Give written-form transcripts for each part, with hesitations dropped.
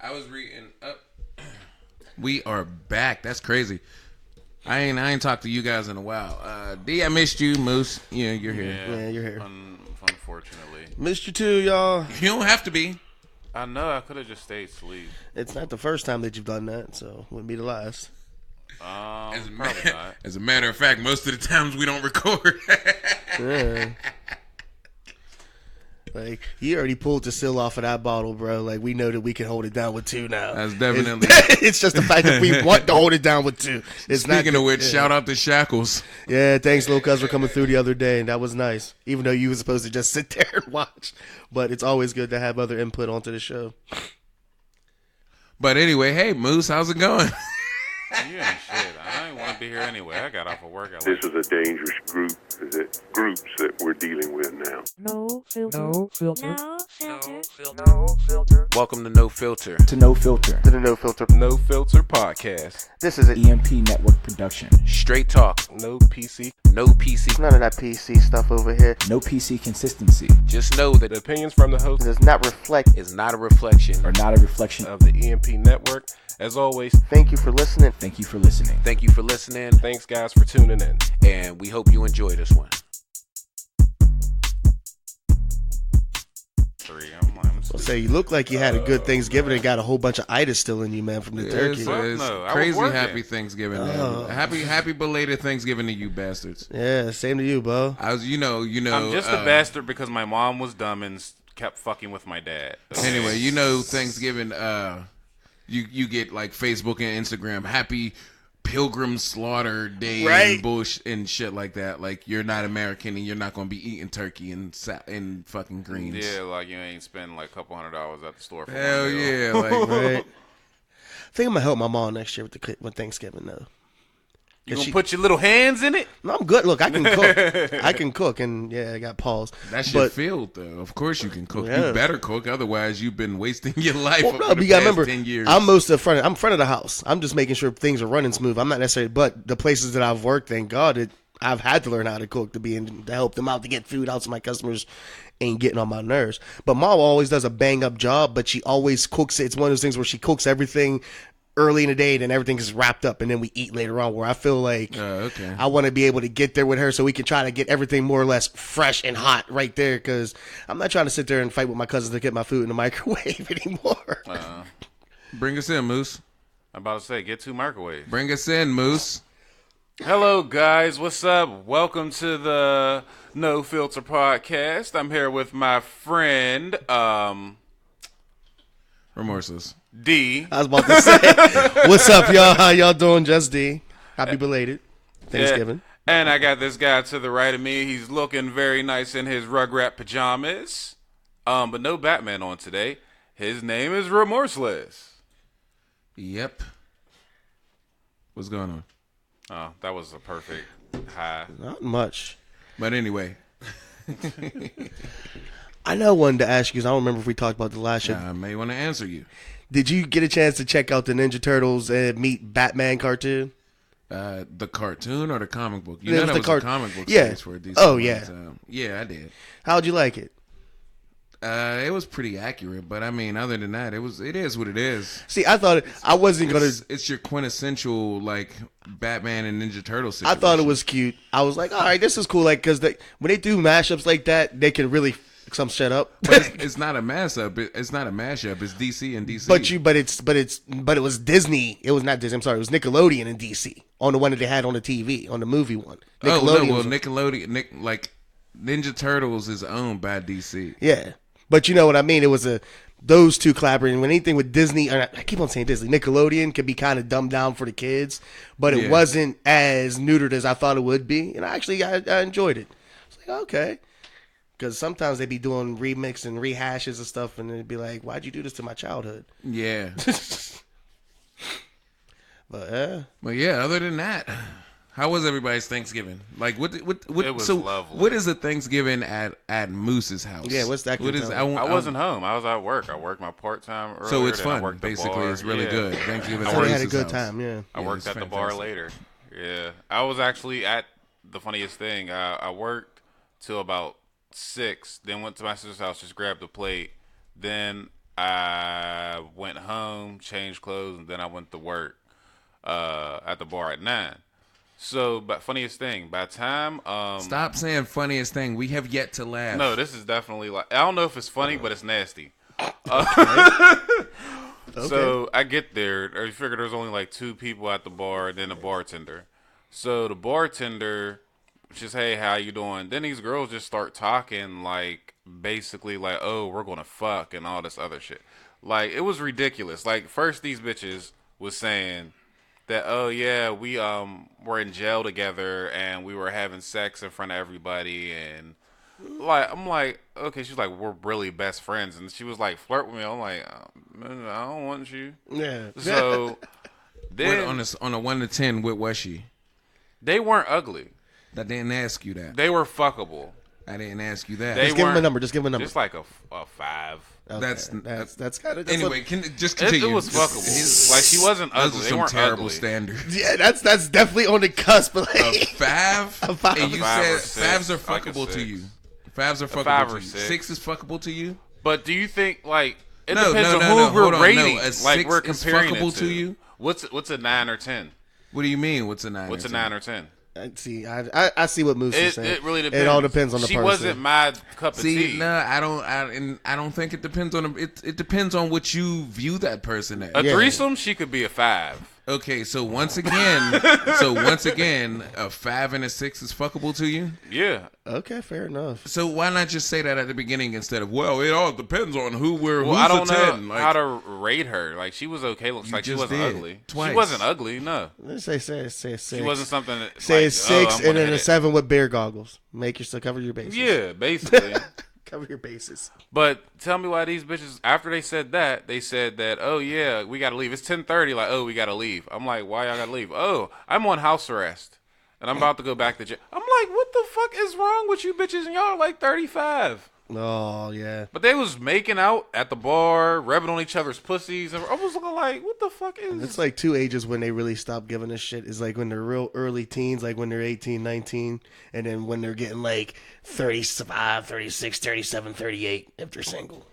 I was reading up. We are back. That's crazy. I ain't talked to you guys in a while. D, I missed you, Moose. Yeah, you're here. Yeah, you're here. Unfortunately. Missed you too, y'all. You don't have to be. I know. I could have just stayed asleep. It's not the first time that you've done that, so wouldn't be the last. Probably not. As a matter of fact, most of the times we don't record. Yeah. Like, he already pulled the seal off of that bottle, bro. Like, we know that we can hold it down with two now. That's definitely. It's just the fact that we want to hold it down with two. It's Speaking not of which, shout out to Shackles. Yeah, thanks, Lil Cuz, for coming through the other day, and that was nice. Even though you were supposed to just sit there and watch. But it's always good to have other input onto the show. But anyway, hey, Moose, how's it going? You ain't shit. I ain't want to be here anyway. I got off of work. This is a dangerous group, groups that we're dealing with now. No filter. No filter. No filter. No filter. Welcome to No Filter. To No Filter. To the No Filter. No Filter Podcast. This is an EMP Network production. Straight talk. No PC. No PC. none of that PC stuff over here. No PC consistency. Just know that The opinions from the host It does not reflect. is not a reflection. Or not a reflection of. of the EMP Network. As always, Thank you for listening. Thank you for listening. Thank you for listening, thanks guys for tuning in. and we hope you enjoy this one. I'll say, you look like you had a good Thanksgiving and got a whole bunch of itis still in you, man, from the turkey. It's no, I was crazy working. happy Thanksgiving, man. Oh. Happy belated Thanksgiving to you bastards. Yeah, same to you, Bo. I was, you know. I'm just a bastard because my mom was dumb and kept fucking with my dad. Anyway, Thanksgiving, you get like Facebook and Instagram, happy Pilgrim Slaughter Day Right. and bullshit and shit like that. Like, you're not American and you're not going to be eating turkey and fucking greens. Yeah, like you ain't spending like a couple $100 at the store for Hell one meal. yeah. Like, Right. I think I'm gonna help my mom next year with Thanksgiving though. You She- gonna put your little hands in it? No, I'm good. Look, I can cook. I can cook, and yeah, I got paws. that's your But field, though. Of course you can cook. Yeah. You better cook. Otherwise, you've been wasting your life well, over no, the but you gotta past remember, 10 years. I'm front of the house. I'm just making sure things are running smooth. I'm not necessarily, but the places that I've worked, thank God, I've had to learn how to cook to help them out to get food out to my customers. Ain't getting on my nerves. But Mom always does a bang up job, but she always cooks it. It's one of those things where she cooks everything early in the day, and everything is wrapped up, and then we eat later on. Where I feel like okay. I want to be able to get there with her, so we can try to get everything more or less fresh and hot right there. Because I'm not trying to sit there and fight with my cousins to get my food in the microwave anymore. Bring us in, Moose. I'm about to say, get two microwaves. Bring us in, Moose. Hello, guys. What's up? Welcome to the No Filter Podcast. I'm here with my friend, Remorseless. D. I was about to say, what's up, y'all? How y'all doing? Just D. Happy belated Thanksgiving. Yeah. And I got this guy to the right of me. He's looking very nice in his Rugrat pajamas. But no Batman on today. His name is Remorseless. Yep. What's going on? Oh, that was a perfect high. Not much. But anyway, I know I wanted to ask you because I don't remember if we talked about the last show. I may want to answer you. Did you get a chance to check out the Ninja Turtles Meet Batman cartoon? The cartoon or the comic book? You It know was that the was cart- a comic book Yeah. series for a decent Oh, amount yeah. of time. Yeah, I did. How'd you like it? It was pretty accurate, but I mean, other than that, it is what it is. See, I thought I wasn't gonna. It's your quintessential like Batman and Ninja Turtles. I thought it was cute. I was like, all right, this is cool. Like, because when they do mashups like that, they can really fuck some shit up. But it's not a mashup. It's not a mashup. It's DC and DC. But it was Disney. It was not Disney. I'm sorry. It was Nickelodeon and DC on the one that they had on the TV on the movie one. Nickelodeon, like Ninja Turtles is owned by DC. Yeah, but you know what I mean. It was those two collaborating. When anything with Disney, I keep on saying Disney, Nickelodeon can be kind of dumbed down for the kids, but it Yeah. wasn't as neutered as I thought it would be. And I enjoyed it. I was like, okay. Because sometimes they be doing remix and rehashes and stuff, and it'd be like, why'd you do this to my childhood? Yeah. But But yeah, other than that, how was everybody's Thanksgiving? Like, what? It was so lovely. what is a Thanksgiving at Moose's house? Yeah, what's that What is? contain? I wasn't home. I was at work. I worked my part-time earlier. So it's then I fun. worked the Basically, bar. it's really Yeah. good. Thanksgiving. I at had a Moose's good house. time, yeah. I Yeah, worked it's at the bar fantastic. later. Yeah, I was actually at the funniest thing. I worked till about 6, then went to my sister's house, just grabbed a plate. Then I went home, changed clothes, and then I went to work at the bar at 9. So, but funniest thing, by the time Stop saying funniest thing. We have yet to laugh. no, this is definitely like, I don't know if it's funny, but it's nasty. So I get there. I figure there's only like 2 people at the bar and then a bartender. So the bartender just, hey, how you doing? Then these girls just start talking like basically like, oh, we're gonna fuck and all this other shit. Like, it was ridiculous. Like, first these bitches was saying that, oh yeah, we were in jail together and we were having sex in front of everybody, and like, I'm like, okay. She's like, we're really best friends, and she was like, flirt with me. I'm like, man, I don't want you. Yeah. So then On a 1 to 10, what was she? they weren't ugly. I didn't ask you that. They were fuckable. I didn't ask you that. They Just give him a weren't- number. Just give him a number. Just like a 5. Okay, that's kind of Anyway, just It, continue. it was fuckable. Like, she wasn't Those ugly. are They some weren't terrible ugly. standards. yeah, that's definitely on the cusp. But A like, 5? A 5. And you 5 or said 6, 5s are like a fuckable to 6. you. 5s are fuckable 5 to or you. 6. 6 is fuckable to you? But do you think, like, it No, depends no, on no, who no, hold we're on, rating? no, a Like, 6 we're is comparing fuckable it to you? What's a 9 or 10? What do you mean? What's a 9? What's a 9 or 10? see, I see what Moose is saying. It really depends. It all depends on the she person. wasn't my cup of See, tea. no, I don't think it depends on it depends on what you view that person as. A Yeah. threesome, she could be a 5. Okay, so once again, a 5 and a 6 is fuckable to you. Yeah. Okay, fair enough. So why not just say that at the beginning instead of, well, it all depends on who we're Well, who's I don't a 10. know Like, how to rate her. Like, she was okay. Looks You like she just wasn't did. ugly. Twice. She wasn't ugly. No, Let's say six. she wasn't something. That, Say like, a 6 I'm and gonna then hit a it. 7 with bear goggles. Make yourself cover your bases. Yeah, basically. Cover your bases. But tell me why these bitches, after they said that, oh yeah, we gotta leave. It's 10:30. Like, oh, we gotta leave. I'm like, why y'all gotta leave? Oh, I'm on house arrest and I'm about to go back to jail. I'm like, what the fuck is wrong with you bitches? And y'all are like 35. Oh yeah. But they was making out at the bar, rubbing on each other's pussies, and I was looking like, what the fuck is? It's like 2 ages when they really stop giving a shit. Is like when they're real early teens, like when they're 18, 19, and then when they're getting like 35, 36, 37, 38 if they're single.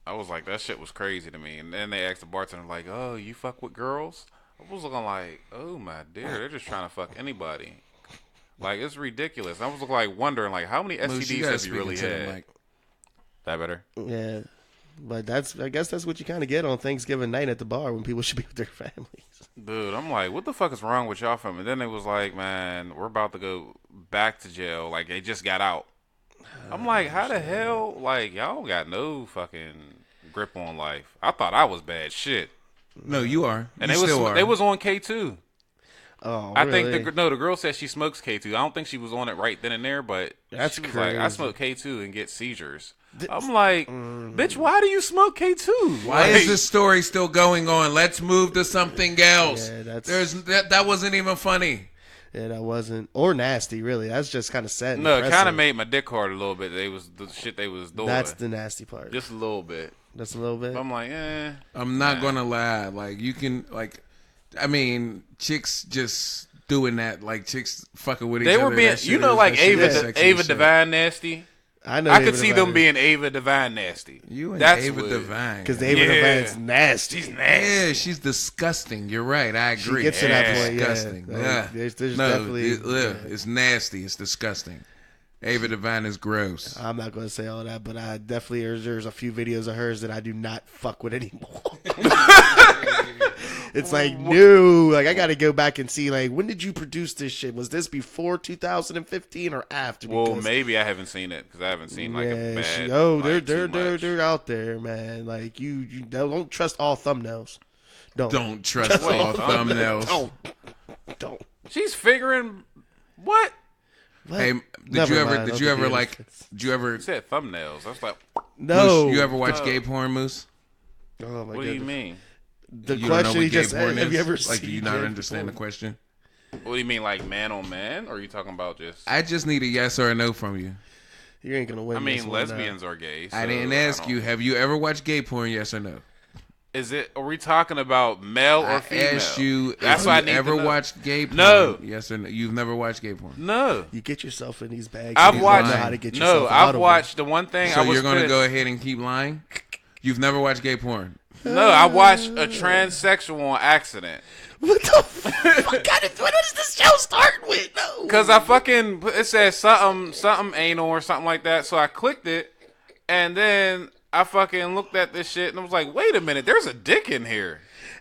I was like, that shit was crazy to me. And then they asked the bartender, like, oh, you fuck with girls? I was looking like, oh my dear, they're just trying to fuck anybody. Like, it's ridiculous. I was looking like wondering, like, how many Moose, STDs gotta have speak you really into the had? mic. That better? Yeah. But I guess that's what you kind of get on Thanksgiving night at the bar when people should be with their families. Dude, I'm like, what the fuck is wrong with y'all from? And then they was like, man, we're about to go back to jail. Like, they just got out. I'm like, how the hell? Like, y'all got no fucking grip on life. I thought I was bad shit. No, you are. And you they still was are. they was on K2. Oh, I really? think the girl said she smokes K2. I don't think she was on it right then and there, but That's she was like, I crazy. smoke K2 and get seizures. I'm like, bitch, why do you smoke K2? Why Like, is this story still going on? Let's move to something else. Yeah, that's- That wasn't even funny. Yeah, that wasn't or nasty. Really, that's just kind of sad. and No, it kind depressing. of made my dick hard a little bit. They was the shit they was doing. That's the nasty part. just a little bit. That's a little bit. I'm like, eh. I'm not gonna lie. Like you can chicks just doing that. Like chicks fucking with each They other. were being, that shit you know, is- like that shit Ava, is sexy Ava as shit. Divine nasty. I know. I could see them being Ava Divine nasty. You and That's Ava what- Divine. because Ava Yeah. Divine's nasty. She's nasty. Yeah, she's disgusting. You're right. I She agree. gets to that Yeah. point. Yeah, Disgusting. Like, Yeah. there's No, definitely. it's nasty. It's disgusting. Ava Divine is gross. I'm not going to say all that, but I definitely there's a few videos of hers that I do not fuck with anymore. It's like no, like I got to go back and see like when did you produce this shit? Was this before 2015 or after? Well, Because- maybe I haven't seen it because I haven't seen like a bad. they're like, too much. they're out there, man. Like you don't trust all thumbnails. Don't trust all thumbnails. Don't. She's figuring what? What? Hey, did Never you ever? mind, Did I'll you take ever the like? benefits. Did you ever? You said thumbnails. I was like, No. Moose, you ever watch gay porn, Moose? Oh my what do you goodness. mean? The You don't know question what he gay just porn have you is? ever Like, seen do you not gay understand the porn? question? What do you mean, like man on man? Or are you talking about just? I just need a yes or a no from you. You ain't gonna win. I this mean, one, lesbians are gay. I so didn't ask you. Have you ever watched gay porn? Yes or no? Is it? Are we talking about male or I female? asked you. That's If what I you need ever to know. watched gay porn? No. Yes or no? You've never watched gay porn. No. You get yourself in these bags. I've you watched. Don't know how to get yourself No, out I've of watched the one thing. So I was you're gonna pissed. go ahead and keep lying? You've never watched gay porn. No, I watched a transsexual on accident. What the fuck? What does this show start with? No. Cause it said something anal or something like that. So I clicked it, and then I fucking looked at this shit and I was like, wait a minute, there's a dick in here.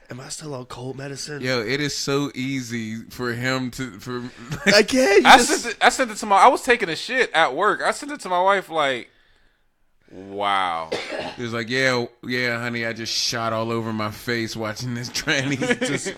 Am I still on cold medicine? Yo, it is so easy for him to I can't. I sent it to I was taking a shit at work. I sent it to my wife like, wow. He was like, yeah, honey, I just shot all over my face watching this tranny. Just,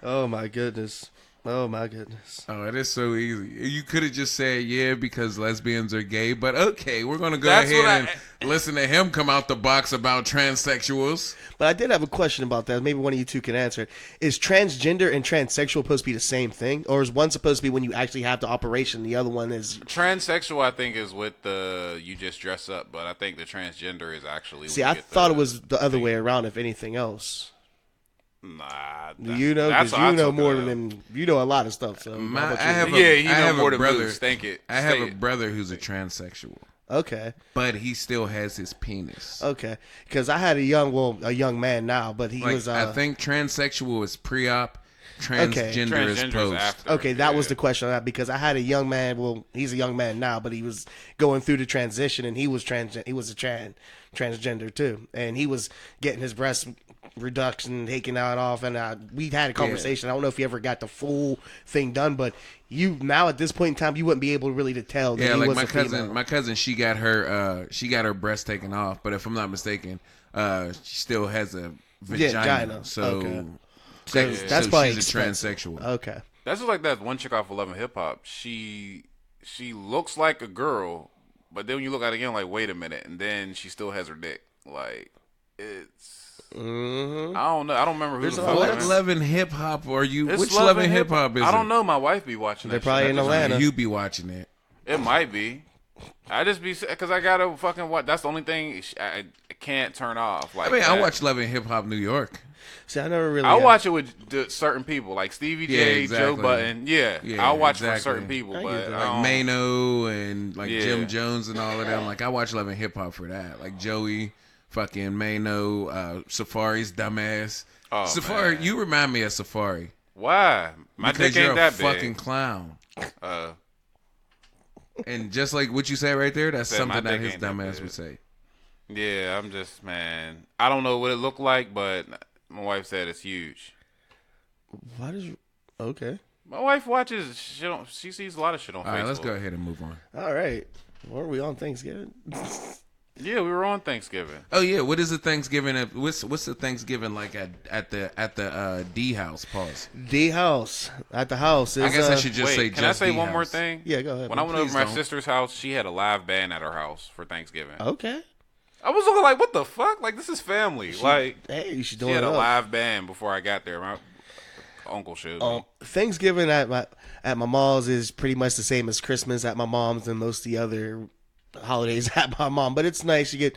Oh my goodness. Oh my goodness. oh, it is so easy. You could have just said, yeah, because lesbians are gay, but okay, we're going to go That's ahead what and listen to him come out the box about transsexuals. But I did have a question about that. Maybe one of you two can answer it. Is transgender and transsexual supposed to be the same thing? Or is one supposed to be when you actually have the operation, the other one is... Transsexual, I think, is with the you just dress up, but I think the transgender is actually. See, when I you get thought it was the other way around, if anything else. Nah, You know, that's because what I you know took more it than... You know a lot of stuff, so... My- how about I you? have a- Yeah, you I know have more a than brother. Moose. Thank it. I have Say a it. brother who's a transsexual, Okay. but he still has his penis. Okay. Because I had a young man now, but he Like, was... I think transsexual is pre-op, transgender is Transgender is post. after. Okay, that was Yeah. the question on that because I had a young man. Well, he's a young man now, but he was going through the transition, and he was transgender too, and he was getting his breast reduction taken out off, and we had a conversation. I don't know if he ever got the full thing done, but you now at this point in time, you wouldn't be able really to tell that Yeah, he like was my a female. cousin, she got her breast taken off, but if I'm not mistaken, she still has a vagina. vagina. So Okay. that's probably she's a expensive. transsexual. Okay. That's just like that one chick off 11 Hip Hop. She looks like a girl, but then when you look at it again, like, wait a minute, and then she still has her dick. Like, it's. I don't know. I don't remember who There's the a fuck. lot it What is. 11 hip hop are you? It's Which 11 hip hop is I don't it? know. My wife be watching. They're that probably shit. in That just- Atlanta. You be watching it. It might be. I just be because I gotta fucking watch. That's the only thing I can't turn off. Like I mean, I that. watch 11 hip hop New York. See, I never really. I watch it with certain people, like Stevie Yeah, J, exactly. Joe Button. Yeah, Yeah, I'll watch exactly. for certain people, I get but that. I Like don't- Mano and like Yeah. Jim Jones and all of them. Like I watch 11 hip hop for that. Like Joey, fucking Mano, Safari's dumbass. Oh, Safari, man. you remind me of Safari. Why? My Because dick ain't you're a that fucking big. clown. Uh, And just like what you say right there, that's Said my something that dick his ain't that dumbass big. would say. yeah, I'm just man. I don't know what it looked like, but my wife said it's huge. Why does? Okay. My wife watches shit on. She sees a lot of shit on All Facebook. right, let's go ahead and move on. All right. Were we on Thanksgiving? Yeah, we were on Thanksgiving. Oh yeah, what is the Thanksgiving? What's the Thanksgiving like at the D house? Pause. D house at the house. Is, I guess I should just Wait, say. can I just say D one more house. thing? Yeah, go ahead. When I went over Please to my don't. sister's house, she had a live band at her house for Thanksgiving. Okay. I was looking like, what the fuck? Like, this is family. Like, Hey, you should she do it had a up. live band before I got there. My uncle showed me. Thanksgiving at my mom's is pretty much the same as Christmas at my mom's and most of the other holidays at my mom. But it's nice. You get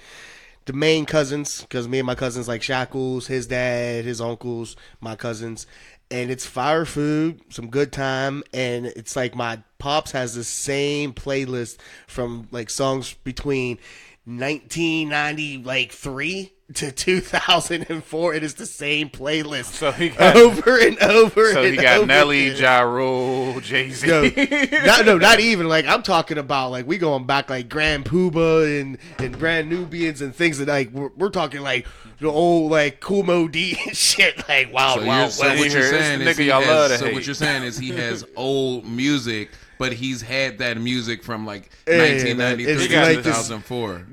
the main cousins because me and my cousins like Shackles, his dad, his uncles, my cousins. And it's fire food, some good time, and it's like my pops has the same playlist from like songs between 1993 to 2004. It is the same playlist. So he got, Over and over. so and he got over Nelly, again. Ja Rule, Jay-Z. Not even like I'm talking about like we going back like Grand Poobah and Brand Nubians and things that like we're talking like the old like Kool Moe D and shit like Wild So, Wild so West. what you're It's the saying is nigga he y'all love to has, so hate. what you're saying is he has old music, but he's had that music from like Yeah, 1993 it's to like this- 2004.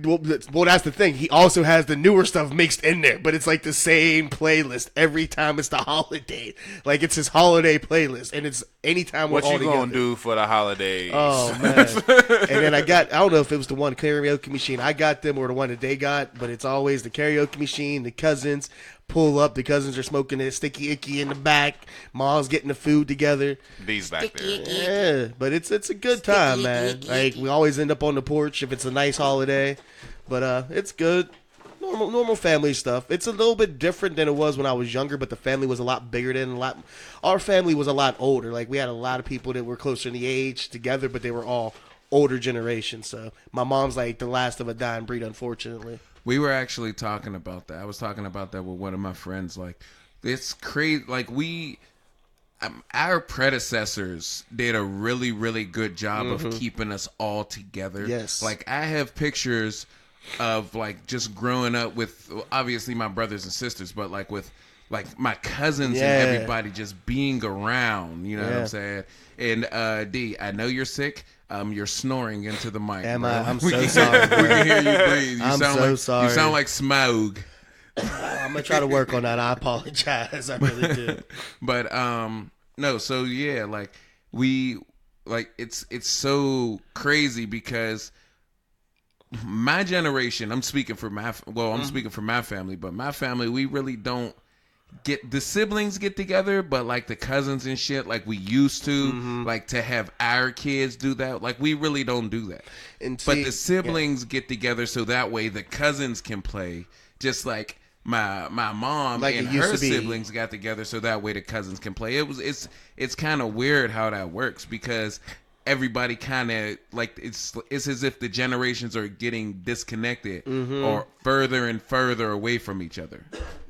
Well, that's the thing. He also has the newer stuff mixed in there, but it's like the same playlist every time it's the holiday. Like it's his holiday playlist, and it's anytime we're What all you together. gonna do for the holidays? Oh man! And then I don't know if it was the one karaoke machine I got them or the one that they got, but it's always the karaoke machine. The cousins pull up. The cousins are smoking a sticky icky in the back. Mom's getting the food together. These back there. Yeah, but it's a good time, man. Like we always end up on the porch if it's a nice holiday, but it's good. Normal family stuff. It's a little bit different than it was when I was younger, but the family was a lot bigger then. Our family was a lot older. Like we had a lot of people that were closer in the age together, but they were all older generations. So my mom's like the last of a dying breed, unfortunately. We were actually talking about that. I was talking about that with one of my friends. Like, it's crazy. Like, our predecessors did a really, really good job of keeping us all together. Yes. Like, I have pictures of, like, just growing up with, obviously, my brothers and sisters, but, like, with, like, my cousins Yeah. and everybody just being around. You know what Yeah. I'm saying? And, D, I know you're sick. You're snoring into the mic. Am bro. I? I'm We so can- sorry, We bro. can hear you breathe. You I'm sound so like, sorry. You sound like Smaug. I'm gonna try to work on that. I apologize. I really do. But no, so yeah, like it's so crazy because my generation, I'm speaking for my family, but my family, we really don't get the siblings get together, but like the cousins and shit, like we used to, like to have our kids do that. Like we really don't do that. And But see- the siblings get together so that way the cousins can play, just like my mom Like and it used her to be. siblings got together so that way the cousins can play. It's kind of weird how that works because everybody kind of like it's as if the generations are getting disconnected or further and further away from each other.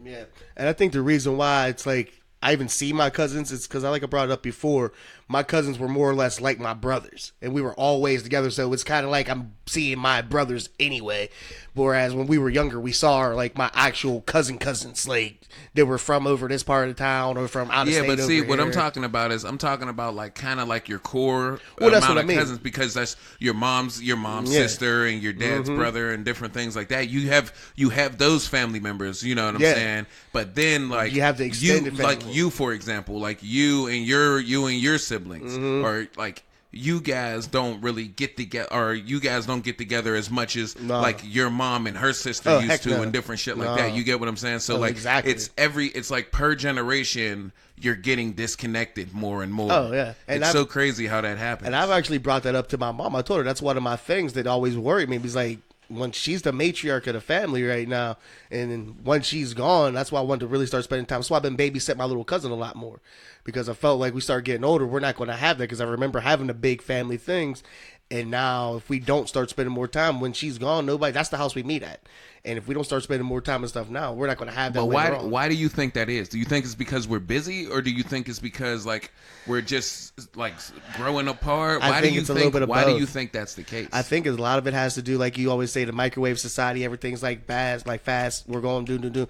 Yeah, and I think the reason why it's like I even see my cousins is because I brought it up before. My cousins were more or less like my brothers, and we were always together. So it's kind of like I'm seeing my brothers anyway. Whereas when we were younger, we saw like my actual cousins, like they were from over this part of the town or from out of Yeah, state. but see, over what I'm here. talking about is I'm talking about like kind of like your core Well, that's amount what I of mean. cousins because that's your mom's Yeah. sister and your dad's brother and different things like that. You have those family members, you know what I'm Yeah. saying? But then like You have the extended like family. you for example, like you and your siblings Mm-hmm. or like you guys don't really get together, or you guys don't get together as much as No. like your mom and her sister Oh, used heck to, no. and different shit like No. that. You get what I'm saying? So Oh, like, exactly. it's like per generation, you're getting disconnected more and more. Oh, yeah. And it's I've- so crazy how that happens. And I've actually brought that up to my mom. I told her that's one of my things that always worried me. Because like when she's the matriarch of the family right now, and then once she's gone, that's why I wanted to really start spending time. That's why I've been babysitting my little cousin a lot more. Because I felt like we start getting older, we're not going to have that. Because I remember having the big family things. And now if we don't start spending more time when she's gone, that's the house we meet at. And if we don't start spending more time and stuff now, we're not going to have that. but later on. why do you think that is? Do you think it's because we're busy, or do you think it's because like we're just like growing apart? I Why think do you it's a think? little bit of Why do both. you think that's the case? I think a lot of it has to do, like you always say, the microwave society. Everything's like fast. We're going do.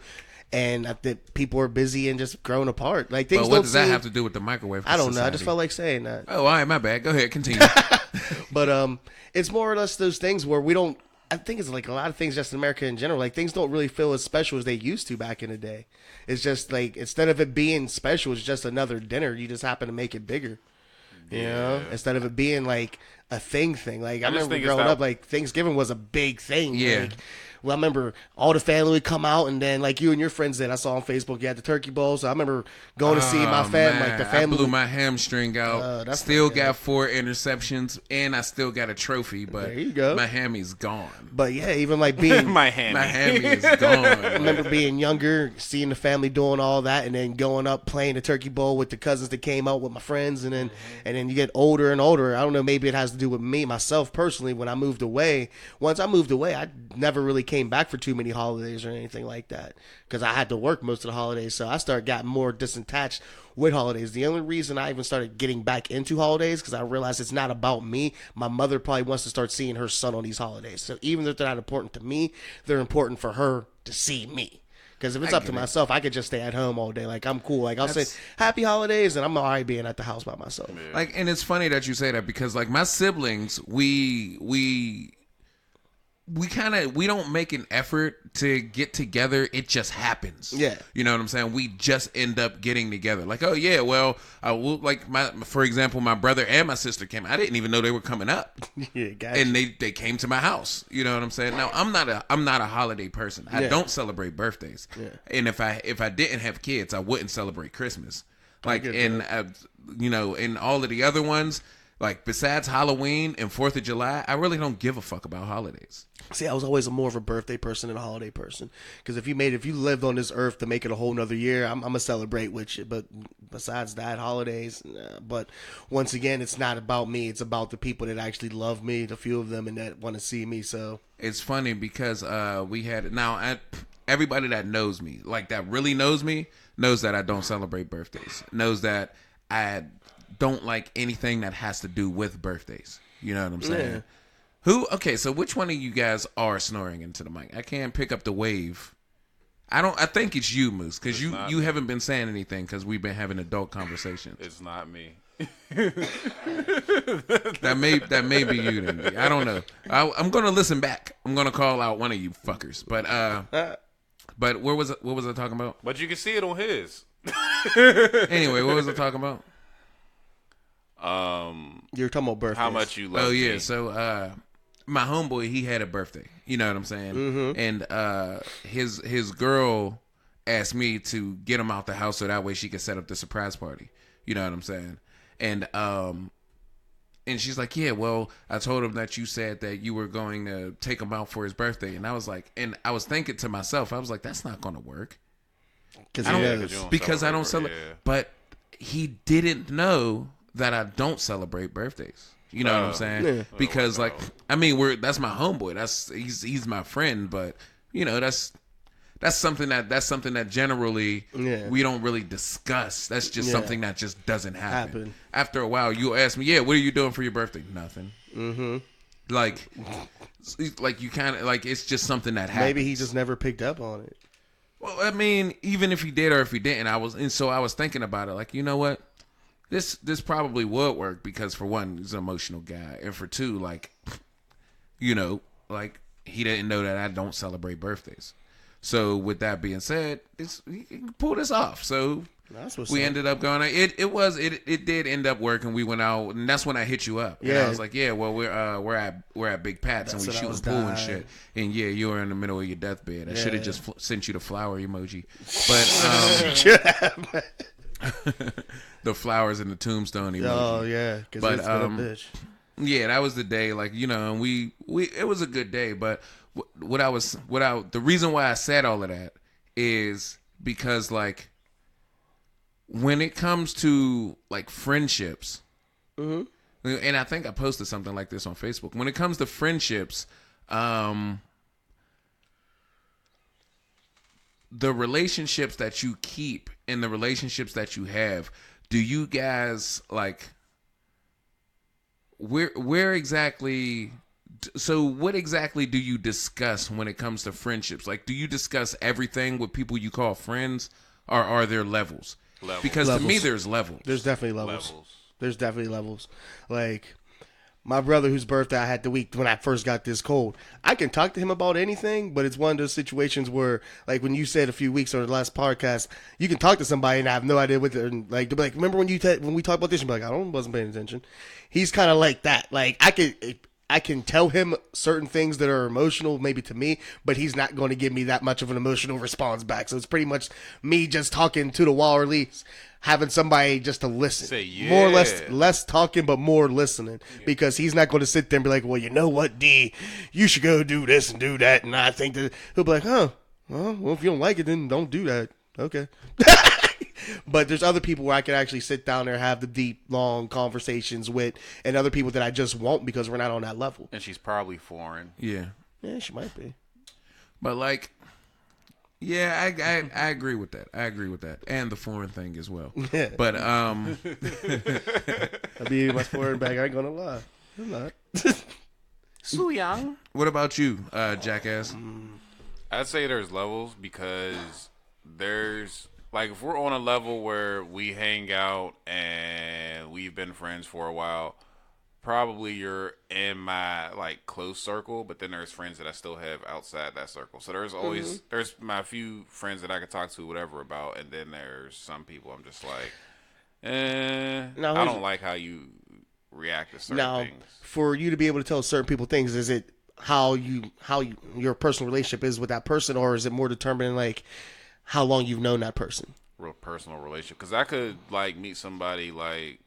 And I think people are busy and just growing apart. Like things But what don't does that seem- have to do with the microwave? I don't know. I society? just felt like saying that. Oh, all right, my bad. Go ahead, continue. But it's more or less those things where we don't. I think it's like a lot of things just in America in general. Like things don't really feel as special as they used to back in the day. It's just like instead of it being special, it's just another dinner. You just happen to make it bigger. You know, instead of it being like a thing. Like I I just remember think it's growing that- up, like Thanksgiving was a big thing. Yeah. Like, well, I remember all the family would come out, and then like you and your friends did. I saw on Facebook you had the turkey bowl. So I remember going to see my family, like the Man, family. I blew my hamstring out. that's Still not good. got 4 interceptions, and I still got a trophy. But There you go. my hammy's gone. But yeah, even like being My hammy. My hammy is gone. I remember being younger, seeing the family doing all that, and then going up playing the turkey bowl with the cousins that came out with my friends, and then you get older and older. I don't know, maybe it has to do with me, myself personally. When I moved away, once I moved away, I never really came back for too many holidays or anything like that because I had to work most of the holidays. So I started getting more disattached with holidays. The only reason I even started getting back into holidays because I realized it's not about me. My mother probably wants to start seeing her son on these holidays. So even if they're not important to me, they're important for her to see me. Because if it's I up to get it. myself, I could just stay at home all day. Like I'm cool. Like I'll say happy holidays, and I'm alright being at the house by myself. Like, and it's funny that you say that because like my siblings, we don't make an effort to get together. It just happens. Yeah. You know what I'm saying? We just end up getting together. Like, oh yeah, well, I will, like for example, my brother and my sister came. I didn't even know they were coming up. Yeah, gotcha. And they came to my house. You know what I'm saying? Now I'm not a holiday person. I Yeah. don't celebrate birthdays. And if I didn't have kids, I wouldn't celebrate Christmas. Like get and you know, and all of the other ones, Like besides Halloween and 4th of July, I really don't give a fuck about holidays. See, I was always more of a birthday person than a holiday person. Because if you lived on this earth to make it a whole nother year, I'm gonna celebrate with you. But besides that, holidays. Nah. But once again, it's not about me. It's about the people that actually love me, the few of them, and that want to see me. So It's funny because we had everybody that knows me, like that really knows me, knows that I don't celebrate birthdays. Knows that I don't like anything that has to do with birthdays. You know what I'm saying? Yeah. Okay, so which one of you guys are snoring into the mic? I can't pick up the wave. I think it's you, Moose, because you haven't been saying anything because we've been having adult conversations. It's not me. That may be you then. I don't know. I'm gonna listen back. I'm gonna call out one of you fuckers. But what was I talking about? But you can see it on his. Anyway, what was I talking about? you're talking about birthdays. How much you love Oh yeah, me. so my homeboy, he had a birthday. You know what I'm saying? Mm-hmm. And his girl asked me to get him out the house so that way she could set up the surprise party. You know what I'm saying? And she's like, yeah, well, I told him that you said that you were going to take him out for his birthday. And I was like, and I was thinking to myself, I was like, that's not going to work. Because I he don't- knows. Because I don't celebrate. Yeah. But he didn't know that I don't celebrate birthdays. You know what I'm saying? Yeah. Because like, I mean, that's my homeboy. He's my friend. But you know, that's something that generally Yeah. we don't really discuss. That's just Yeah. something that just doesn't happen. Happen. After a while, you'll ask me, yeah, what are you doing for your birthday? Nothing. Mm-hmm. Like you kind of like it's just something that happens. Maybe he just never picked up on it. Well, I mean, even if he did or if he didn't, I was thinking about it. Like, you know what? This probably would work because for one, he's an emotional guy, and for two, like, you know, like he didn't know that I don't celebrate birthdays. So with that being said, he can pull this off. So That's what's we up. ended up going. It did end up working. We went out, and that's when I hit you up. And Yeah. I was like, yeah, well, we're at Big Pat's and That's we what I shooting was pool and dying. shit. And yeah, you were in the middle of your deathbed. I should have Yeah. just sent you the flower emoji, but the flowers and the tombstone emoji. Oh yeah, because But, it's been a bitch. Yeah, that was the day. Like, you know, and we it was a good day. But the reason why I said all of that is because like when it comes to like friendships, and I think I posted something like this on Facebook. When it comes to friendships, the relationships that you keep and the relationships that you have, do you guys like where exactly, so what exactly do you discuss when it comes to friendships? Like, do you discuss everything with people you call friends, or are there levels? Levels. Because to me Levels. there's levels. There's definitely levels. Levels. There's definitely levels. Like my brother, whose birthday I had the week when I first got this cold, I can talk to him about anything, but it's one of those situations where, like when you said a few weeks on the last podcast, you can talk to somebody and I have no idea what they're like. They'll be like, "Remember when when we talked about this?" And be like, wasn't paying attention." He's kind of like that. Like I can tell him certain things that are emotional, maybe to me, but he's not going to give me that much of an emotional response back. So it's pretty much me just talking to the wall, or at least having somebody just to listen. Say, yeah. More or less talking, but more listening, because he's not going to sit there and be like, well, you know what, D, you should go do this and do that. And I think that he'll be like, huh, well, if you don't like it, then don't do that. Okay. But there's other people where I can actually sit down there and have the deep, long conversations with, and other people that I just won't because we're not on that level. And she's probably foreign. Yeah. Yeah, she might be. But like, yeah, I agree with that. I agree with that, and the foreign thing as well. Yeah. But I'll be my foreign bag. I ain't gonna lie. I'm not. Su Young. what about you, jackass? I'd say there's levels because there's like if we're on a level where we hang out and we've been friends for a while, probably you're in my like close circle, but then there's friends that I still have outside that circle. So there's always there's my few friends that I can talk to whatever about, and then there's some people I'm just like, Now, I don't like how you react to certain Now, things. for you to be able to tell certain people things, is it how your personal relationship is with that person, or is it more determining like how long you've known that person? Real personal relationship, because I could like meet somebody like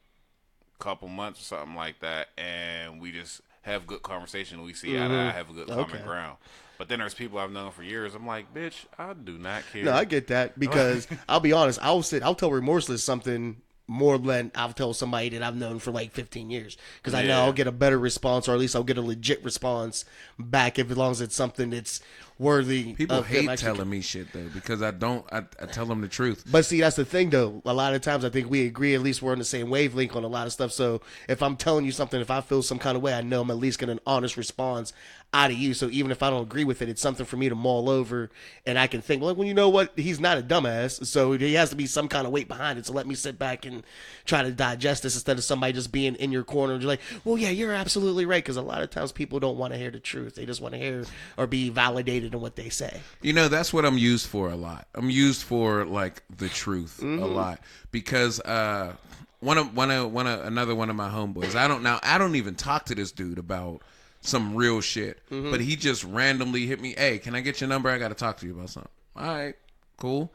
couple months or something like that, and we just have good conversation. We see eye to eye, have a good common ground. But then there's people I've known for years. I'm like, bitch, I do not care. No, I get that because I'll be honest. I'll tell Remorseless something more than I'll tell somebody that I've known for like 15 years because I know I'll get a better response, or at least I'll get a legit response back as long as it's something that's worthy. People hate telling me shit though because I tell them the truth. But see, that's the thing though. A lot of times I think we agree, at least we're on the same wavelength on a lot of stuff. So if I'm telling you something, if I feel some kind of way, I know I'm at least getting an honest response out of you. So even if I don't agree with it, it's something for me to mull over, and I can think, well, you know what? He's not a dumbass, so there has to be some kind of weight behind it. So let me sit back and try to digest this instead of somebody just being in your corner and just like, well, yeah, you're absolutely right. Because a lot of times people don't want to hear the truth; they just want to hear or be validated in what they say. You know, that's what I'm used for a lot. I'm used for like the truth a lot because another one of my homeboys. I don't even talk to this dude about some real shit, but he just randomly hit me. Hey, can I get your number? I got to talk to you about something. All right, cool.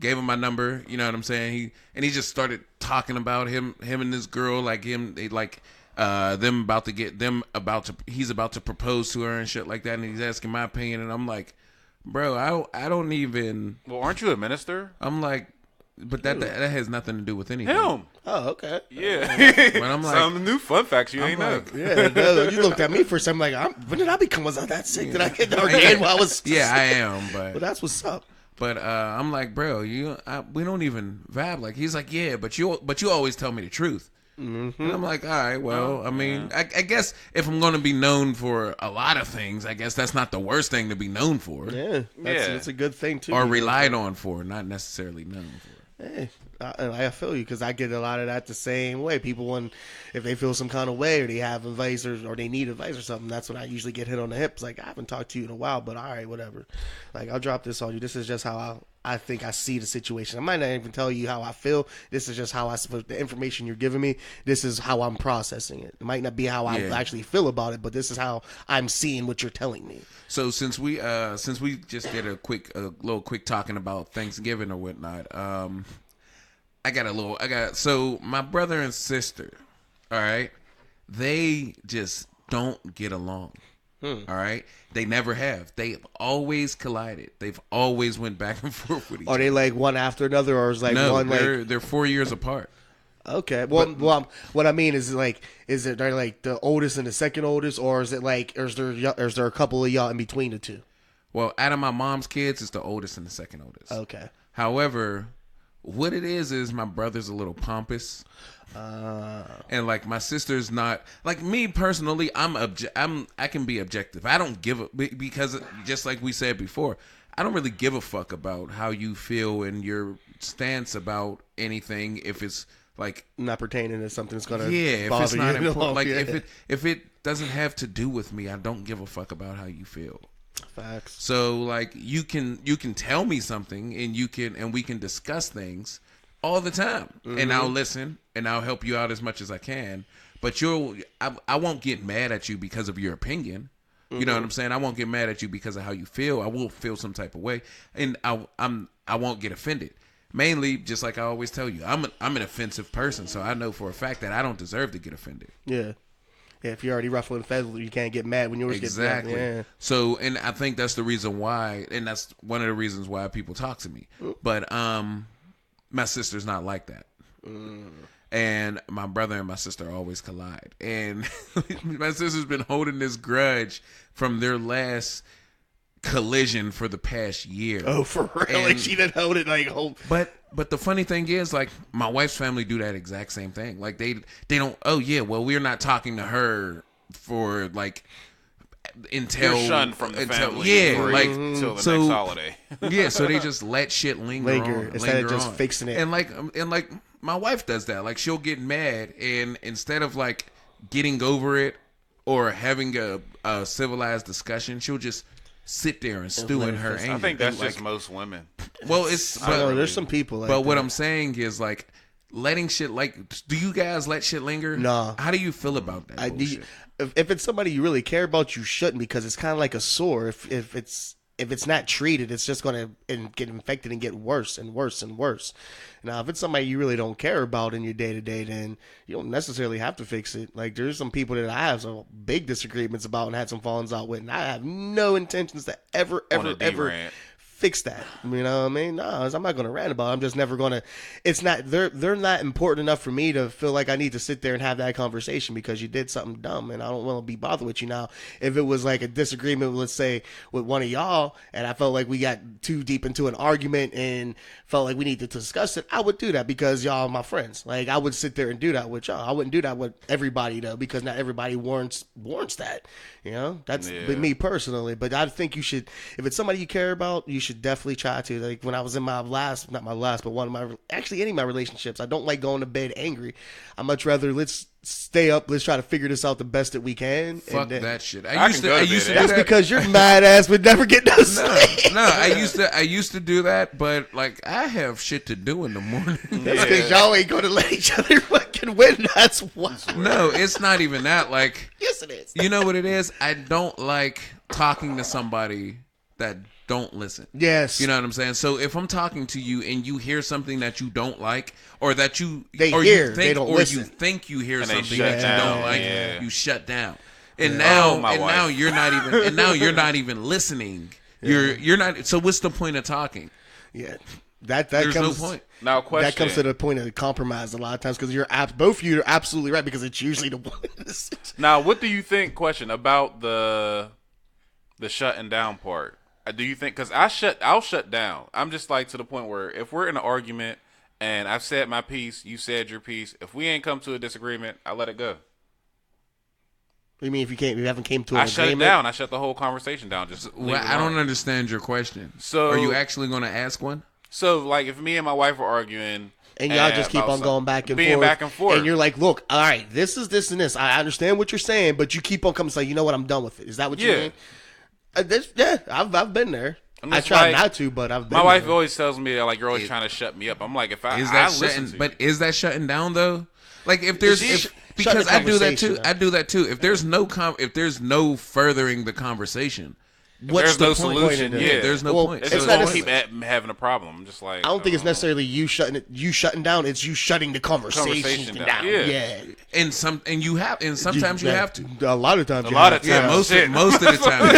Gave him my number. You know what I'm saying? He just started talking about him and this girl, like he's about to propose to her and shit like that, and he's asking my opinion, and I'm like, bro, I don't even. Well, aren't you a minister? I'm like, but that has nothing to do with anything. Him. Oh, okay. Yeah. But I'm like, some new fun facts you ain't know. like, Yeah, no, you looked at me for something like, when did I become that sick? Did I get ordained while I was? yeah, I am, but Well, that's what's up. But I'm like, bro, we don't even vibe. Like he's like, yeah, but you always tell me the truth. And I'm like, all right, well, I mean, I guess if I'm going to be known for a lot of things, I guess that's not the worst thing to be known for. Yeah, that's a good thing too. Or relied on for, not necessarily known for. Hey, I feel you because I get a lot of that the same way. People, if they feel some kind of way or they have advice or they need advice or something, that's when I usually get hit on the hips. Like, I haven't talked to you in a while, but all right, whatever. Like, I'll drop this on you. This is just how I think I see the situation. I might not even tell you how I feel. This is just how the information you're giving me. This is how I'm processing it. It might not be how I actually feel about it, but this is how I'm seeing what you're telling me. So since we just did a little quick talking about Thanksgiving or whatnot, so my brother and sister, all right, they just don't get along. All right, they never have. They've always collided. They've always went back and forth with each other. Are they like one after another, or is like no, one they're 4 years apart. Okay. Well, what I mean is they're like the oldest and the second oldest, or is there a couple of y'all in between the two? Well, out of my mom's kids, it's the oldest and the second oldest. Okay. However, what it is my brother's a little pompous. And like my sister's not like me personally. I can be objective. I don't give a because just like we said before, I don't really give a fuck about how you feel and your stance about anything if it's like not pertaining to something that's gonna if bother it's not you. important. Like Yeah. if it doesn't have to do with me, I don't give a fuck about how you feel. Facts. So like you can tell me something and we can discuss things all the time, and I'll listen and I'll help you out as much as I can. But I won't get mad at you because of your opinion. You know what I'm saying? I won't get mad at you because of how you feel. I will feel some type of way, and I won't get offended. Mainly, just like I always tell you, I'm an offensive person, so I know for a fact that I don't deserve to get offended. Yeah. Yeah, if you're already ruffling feathers, you can't get mad when yours Exactly. get mad. Yeah. So, and I think that's the reason why, and that's one of the reasons why people talk to me. But my sister's not like that. And my brother and my sister always collide. And my sister's been holding this grudge from their last collision for the past year. Oh, for real? And- Like she didn't hold it like hold. But the funny thing is, like, my wife's family do that exact same thing. Like, they don't, oh, yeah, well, we're not talking to her for, like, until... You're shunned from the family. Yeah, like... Until the so- next holiday. Yeah, so they just let shit linger instead of just fixing it. And like my wife does that. Like, she'll get mad, and instead of, like, getting over it or having a civilized discussion, she'll just sit there and stew in her anger. I think that's And, like, just most women. well, it's... I know there's some people like But what that. I'm saying is, like, letting shit, like, do you guys let shit linger? Nah. How do you feel about that bullshit? if it's somebody you really care about, you shouldn't, because it's kind of like a sore. If it's if it's not treated, it's just going to get infected and get worse and worse and worse. Now, if it's somebody you really don't care about in your day to day, then you don't necessarily have to fix it. Like, there's some people that I have some big disagreements about and had some fallings out with, and I have no intentions to ever fix that. You know what I mean? No, I'm not going to rant about it. I'm just never going to. It's not. They're not important enough for me to feel like I need to sit there and have that conversation because you did something dumb, and I don't want to be bothered with you now. If it was like a disagreement, let's say with one of y'all, and I felt like we got too deep into an argument and felt like we needed to discuss it, I would do that because y'all are my friends. Like, I would sit there and do that with y'all. I wouldn't do that with everybody though, because not everybody warrants that. You know, that's me personally. But I think you should, if it's somebody you care about, you should definitely try to. Like, when I was in my last, not my last, but one of my, actually any of my relationships, I don't like going to bed angry. I much rather let's stay up, let's try to figure this out the best that we can. Fuck that shit. I used to do That's that. because your mad ass would never get no sleep. No, I used to do that, but like I have shit to do in the morning. That's because y'all ain't going to let each other fucking win. That's why. No, it's not even that. Like, Yes, it is. you know what it is? I don't like talking to somebody that don't listen. Yes. You know what I'm saying? So if I'm talking to you and you hear something that you don't like, or that you They or hear, you think, they don't or listen. you think you hear And they something shut that you down. don't like, Yeah. you shut down. And Oh, my wife. now you're not even and now you're not even listening. You're not. So what's the point of talking? Yeah. That There's comes, no point. Now, question. That comes to the point of compromise a lot of times because both of you are absolutely right because it's usually the one. Now, what do you think? Question about the shutting down part. Do you think? Because I'll shut down. I'm just like to the point where if we're in an argument and I've said my piece, you said your piece. If we ain't come to a disagreement, I let it go. You mean if you haven't came to an I shut it agreement? down. I shut the whole conversation down. Just leave Well, it I don't alone. understand your question. So- are you actually going to ask one? So, like, if me and my wife are arguing, And y'all just keep about on going back and being forth. back and forth, And you're like, look, all right, this is this and this. I understand what you're saying, but you keep on coming. Say, you know what? I'm done with it. Is that what you Yeah. mean? I've been there. I'm I just try like- not to, but I've been my wife there. always tells me that, like, you're always trying to shut me up. I'm like, if I Is I that listen shutting? to you. But is that shutting down though? Like if there's It's if shutting because the I do that conversation too. up. I do that too. If there's no furthering the conversation, What's there's no the point solution. in it? Yeah, there's no Well, point. It's It's just not gonna necessarily- keep having a problem. I'm just like, I don't think it's necessarily you shutting down. It's you shutting the conversation Conversation down. down. Yeah. Yeah. and sometimes you have to. A lot of times. A lot of Yeah, times. most of the time.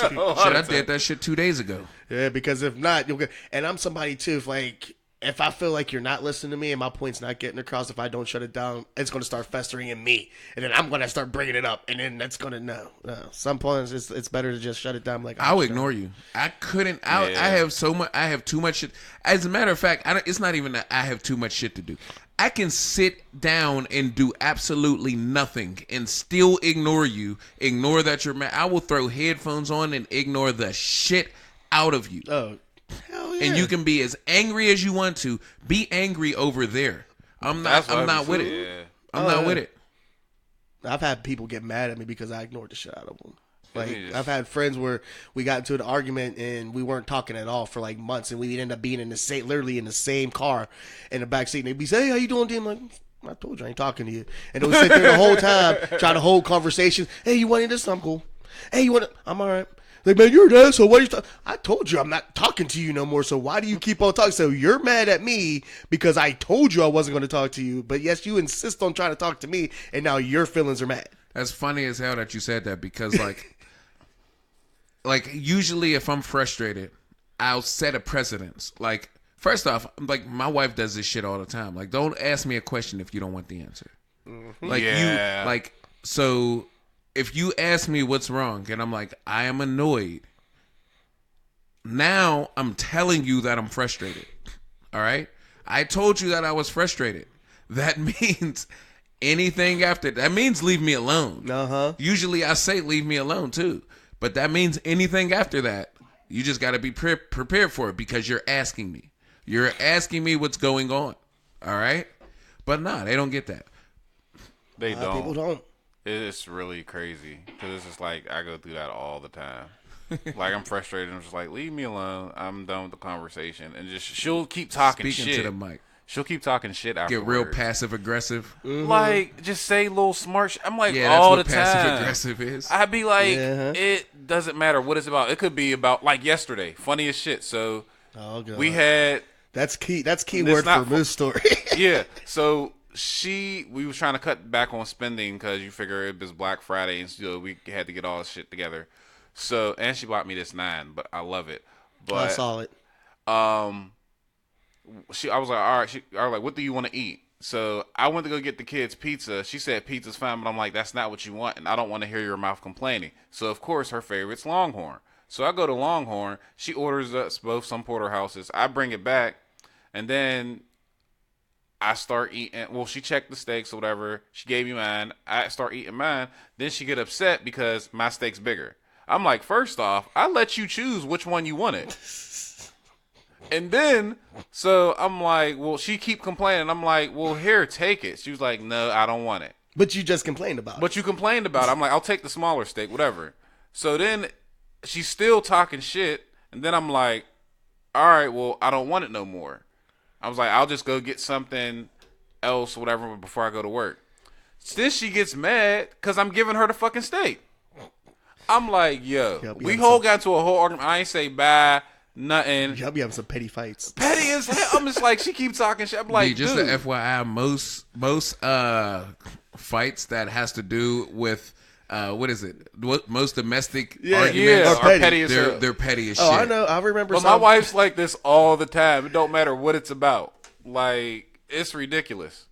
Shit, I did that shit 2 days ago. Yeah, because if not, you'll get. And I'm somebody too. If like, if I feel like you're not listening to me and my point's not getting across, if I don't shut it down, it's going to start festering in me, and then I'm going to start bringing it up, and then that's going to no. Some points it's better to just shut it down. Like I'll ignore you. I couldn't. I have so much. I have too much shit. As a matter of fact, it's not even that I have too much shit to do. I can sit down and do absolutely nothing and still ignore you. Ignore that you're mad. I will throw headphones on and ignore the shit out of you. Oh, hell yeah. And you can be as angry as you want to. Be angry over there. I'm not. That's what I'm I not be with saying, it. yeah. I'm not with it. I've had people get mad at me because I ignored the shit out of them. Like, is. I've had friends where we got into an argument and we weren't talking at all for like months, and we'd end up being literally in the same car in the back seat. And they'd be saying, "Hey, how you doing, D?" I'm like, "I told you I ain't talking to you." And they would sit there the whole time trying to hold conversations. "Hey, you want this? I'm cool. Hey, you want it? I'm all right." Like, man, you're an asshole. Why are you talking? I told you I'm not talking to you no more. So why do you keep on talking? So you're mad at me because I told you I wasn't going to talk to you, but yes, you insist on trying to talk to me, and now your feelings are mad. That's funny as hell that you said that because like usually if I'm frustrated, I'll set a precedence. Like first off, like my wife does this shit all the time. Like don't ask me a question if you don't want the answer. Like Yeah. you like so if you ask me what's wrong and I'm like I am annoyed. Now I'm telling you that I'm frustrated. All right? I told you that I was frustrated. That means anything after that means leave me alone. Usually I say leave me alone too, but that means anything after that, you just got to be prepared for it because you're asking me. You're asking me what's going on. All right? But nah, they don't get that. They don't. People don't. It's really crazy because it's just like I go through that all the time. Like I'm frustrated. I'm just like, leave me alone. I'm done with the conversation, and just she'll keep talking Speaking shit. to the mic. she'll keep talking shit Get afterwards. real passive aggressive. Like, just say little smart shit. I'm like, Yeah, that's all what the passive time. aggressive is. I'd be like, Yeah. it doesn't matter what it's about. It could be about, like, yesterday. Funny as shit. So, Oh god. we had, That's key. That's key It's word not for Moose story. yeah. So, we was trying to cut back on spending because you figure it was Black Friday and so we had to get all this shit together. So, and she bought me this 9, but I love it. I But, saw it. I was like, all right. I was like, what do you want to eat? So I went to go get the kids pizza. She said pizza's fine, but I'm like, that's not what you want, and I don't want to hear your mouth complaining. So of course her favorite's Longhorn. So I go to Longhorn. She orders us both some porterhouses. I bring it back, and then I start eating. Well, she checked the steaks or whatever. She gave me mine. I start eating mine. Then she get upset because my steak's bigger. I'm like, first off, I let you choose which one you wanted. And then, so I'm like, well, she keep complaining. I'm like, well, here, take it. She was like, no, I don't want it. But you just complained about it. But you complained about it. I'm like, I'll take the smaller steak, whatever. So then she's still talking shit. And then I'm like, all right, well, I don't want it no more. I was like, I'll just go get something else, whatever, before I go to work. Then she gets mad because I'm giving her the fucking steak. I'm like, yo, Yep, we yep, got into a whole argument. I ain't say bye, nothing. Y'all be having some petty fights. Petty as hell. I'm just like, she keeps talking shit. I'm like, Dude, just dude. the FYI, most fights that has to do with what is it? What most domestic arguments Yeah, Are are petty as hell. they're petty as Oh, shit. I know. I remember. But my some- wife's like this all the time. It don't matter what it's about. Like, it's ridiculous.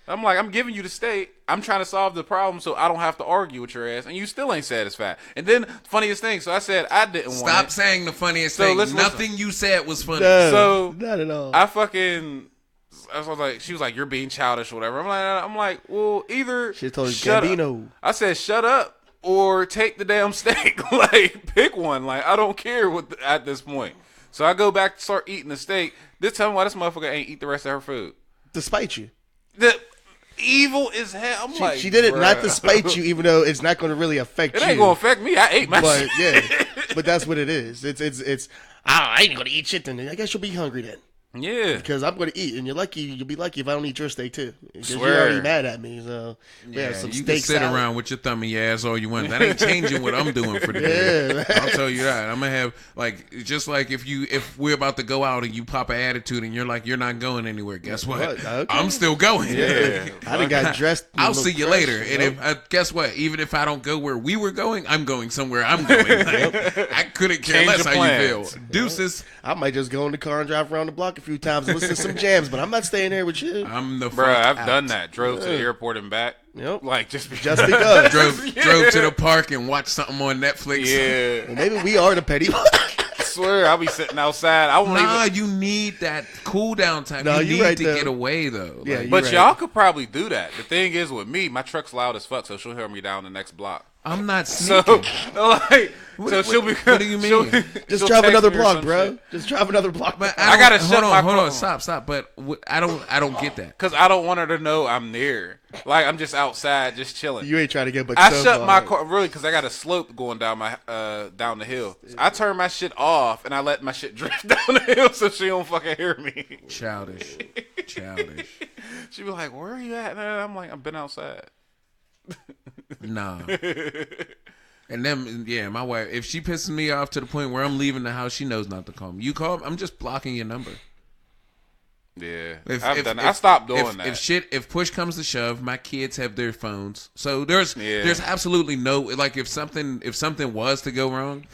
I'm like, I'm giving you the steak. I'm trying to solve the problem so I don't have to argue with your ass, and you still ain't satisfied. And then, funniest thing, so I said I didn't want Stop it. saying the funniest So thing. listen. Nothing you said was funny. No, So, not at all. I was like, she was like, you're being childish or whatever. I'm like, well, either She told her shut up. Gambino. I said, shut up or take the damn steak. Like, pick one. Like, I don't care at this point. So I go back to start eating the steak. This time, why this motherfucker ain't eat the rest of her food? Despite you. The evil as hell. I'm like, She did it not bruh. to spite you, even though it's not going to really affect It you. ain't gonna affect me. I ate my But shit. yeah, but that's what it is. It's. I ain't gonna eat shit then. I guess you'll be hungry then. Yeah. Because I'm gonna eat, and you're lucky. You'll be lucky if I don't eat your steak too. Because you're Swear. already mad at me. So we have some you steak can sit salad. around with your thumb in your ass all you want. That ain't changing what I'm doing for the day. Yeah. I'll tell you that. I'm gonna have like just like if we're about to go out and you pop an attitude and you're like you're not going anywhere. Guess what? Okay. I'm still going. Yeah. I done got dressed. I'll look see you fresh, later. And know? if guess what? Even if I don't go where we were going, I'm going somewhere I'm going. Like, I couldn't care Change less your how plans. you feel. Deuces. I might just go in the car and drive around the block a few times and listen to some jams, but I'm not staying there with you. I'm the Bruh, fuck I've out. done that. Drove to the airport and back. Yep. Like, just because. Just because. Drove to the park and watched something on Netflix. Yeah. Well, maybe we are the petty ones. I swear, I'll be sitting outside. I won't Nah, even. you need that cool down time. No, you you need right to there. get away though. Yeah, Like, you But right. y'all could probably do that. The thing is, with me, my truck's loud as fuck, so she'll hear me down the next block. I'm not So, sneaking. like, so she'll be. what do you mean? she'll Just drive text another me or block, some bro. shit. Just drive another block. But I gotta hold shut on, my hold car. on, stop. But I don't get that. Cause I don't want her to know I'm near. Like, I'm just outside, just chilling. You ain't trying to get but I so shut far. my car really because I got a slope going down my down the hill. So I turn my shit off and I let my shit drift down the hill so she don't fucking hear me. Childish. She be like, "Where are you at?" And I'm like, "I've been outside." Nah. And then, yeah, my wife, if she pisses me off to the point where I'm leaving the house, she knows not to call me. You call me, I'm just blocking your number. Yeah, If- I've if- done. if- I stopped doing if, that. If push comes to shove, my kids have their phones, so there's Yeah. absolutely no like if something was to go wrong,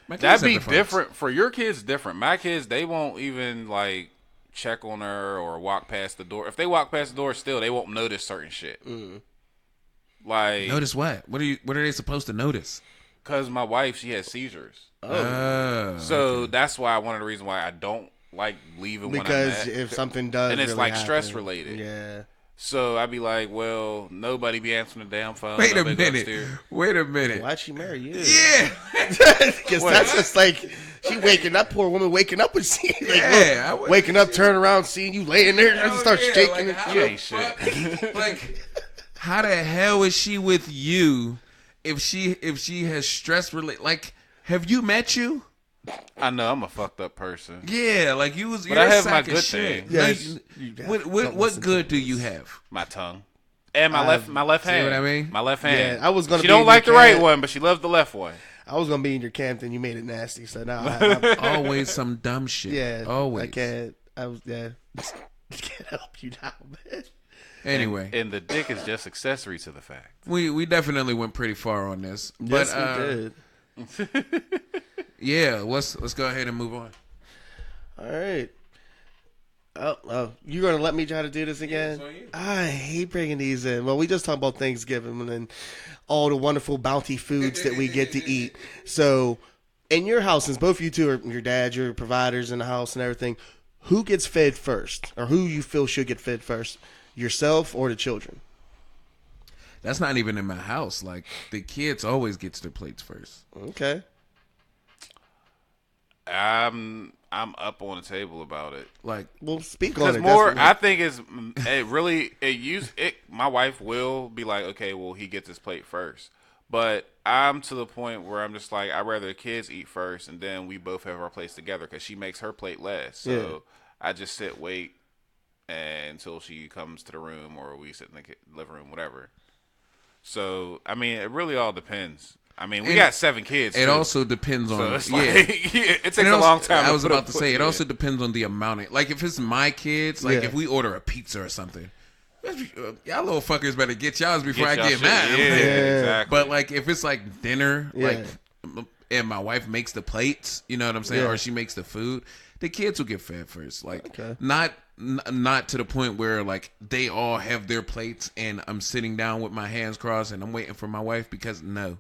my kids That'd have be their phones. different for your kids. Different. My kids, they won't even like check on her or walk past the door. If they walk past the door, still they won't notice certain shit. Like, Notice what? What are they supposed to notice? because my wife, she has seizures. Oh, So that's why one of the reasons why I don't like leaving Because when I'm at. if something does, And it's really like happen, stress related. Yeah. So I'd be like, well, nobody be answering the damn phone. wait a Nobody go minute. upstairs. Wait a minute. Why'd she marry you? Yeah. Because that's just like she waking up, poor woman waking up and seeing, like, Yeah, I look, would- waking up, turn around, seeing you laying there, and Oh, start yeah, shaking. like, and how shit. the ain't shit. fuck- like, how the hell is she with you if she has stress related? Like, have you met you? I know I'm a fucked up person. Yeah, like you're I a have my sack of good shit. things. No, Yes. what good do you have? My tongue. And my left See hand. what I mean? My left hand. Yeah, I was gonna She be don't in like the your right camp. one, but she loves the left one. I was gonna be in your camp, then you made it nasty. So now, I Always some dumb shit. yeah, always. I can't. I was can't help you now, man. Anyway, And the dick is just accessory to the fact. we definitely went pretty far on this, but Yes, we did. yeah, let's go ahead and move on. All right. Oh, you gonna let me try to do this again? it's on you. I hate bringing these in. Well, we just talked about Thanksgiving and then all the wonderful bounty foods that we get to eat. So, in your house, since both of you two are your dads, your providers in the house and everything, who gets fed first, or who you feel should get fed first, yourself or the children? That's not even in my house. Like the kids always gets their plates first. Okay. I'm up on the table about it. Like Well, speak on Because it. more, That's I think my wife will be like, okay, well, he gets his plate first. But I'm to the point where I'm just like, I'd rather the kids eat first and then we both have our plates together because she makes her plate last. So Yeah. I just wait until she comes to the room or we sit in the living room, whatever. So, I mean, it really all depends. I mean, we And got 7 kids. it too. also depends on So it's yeah. like, it takes And a also- long time. I was put about to say it yeah. also depends on the amount. Like if it's my kids, like Yeah. if we order a pizza or something, y'all little fuckers better get y'all's before I y'all get shit. mine. Yeah, Yeah. exactly. But like if it's like dinner, Yeah. like and my wife makes the plates, you know what I'm saying, Yeah. or she makes the food, the kids will get fed first. Like Okay. not to the point where like they all have their plates and I'm sitting down with my hands crossed and I'm waiting for my wife because no.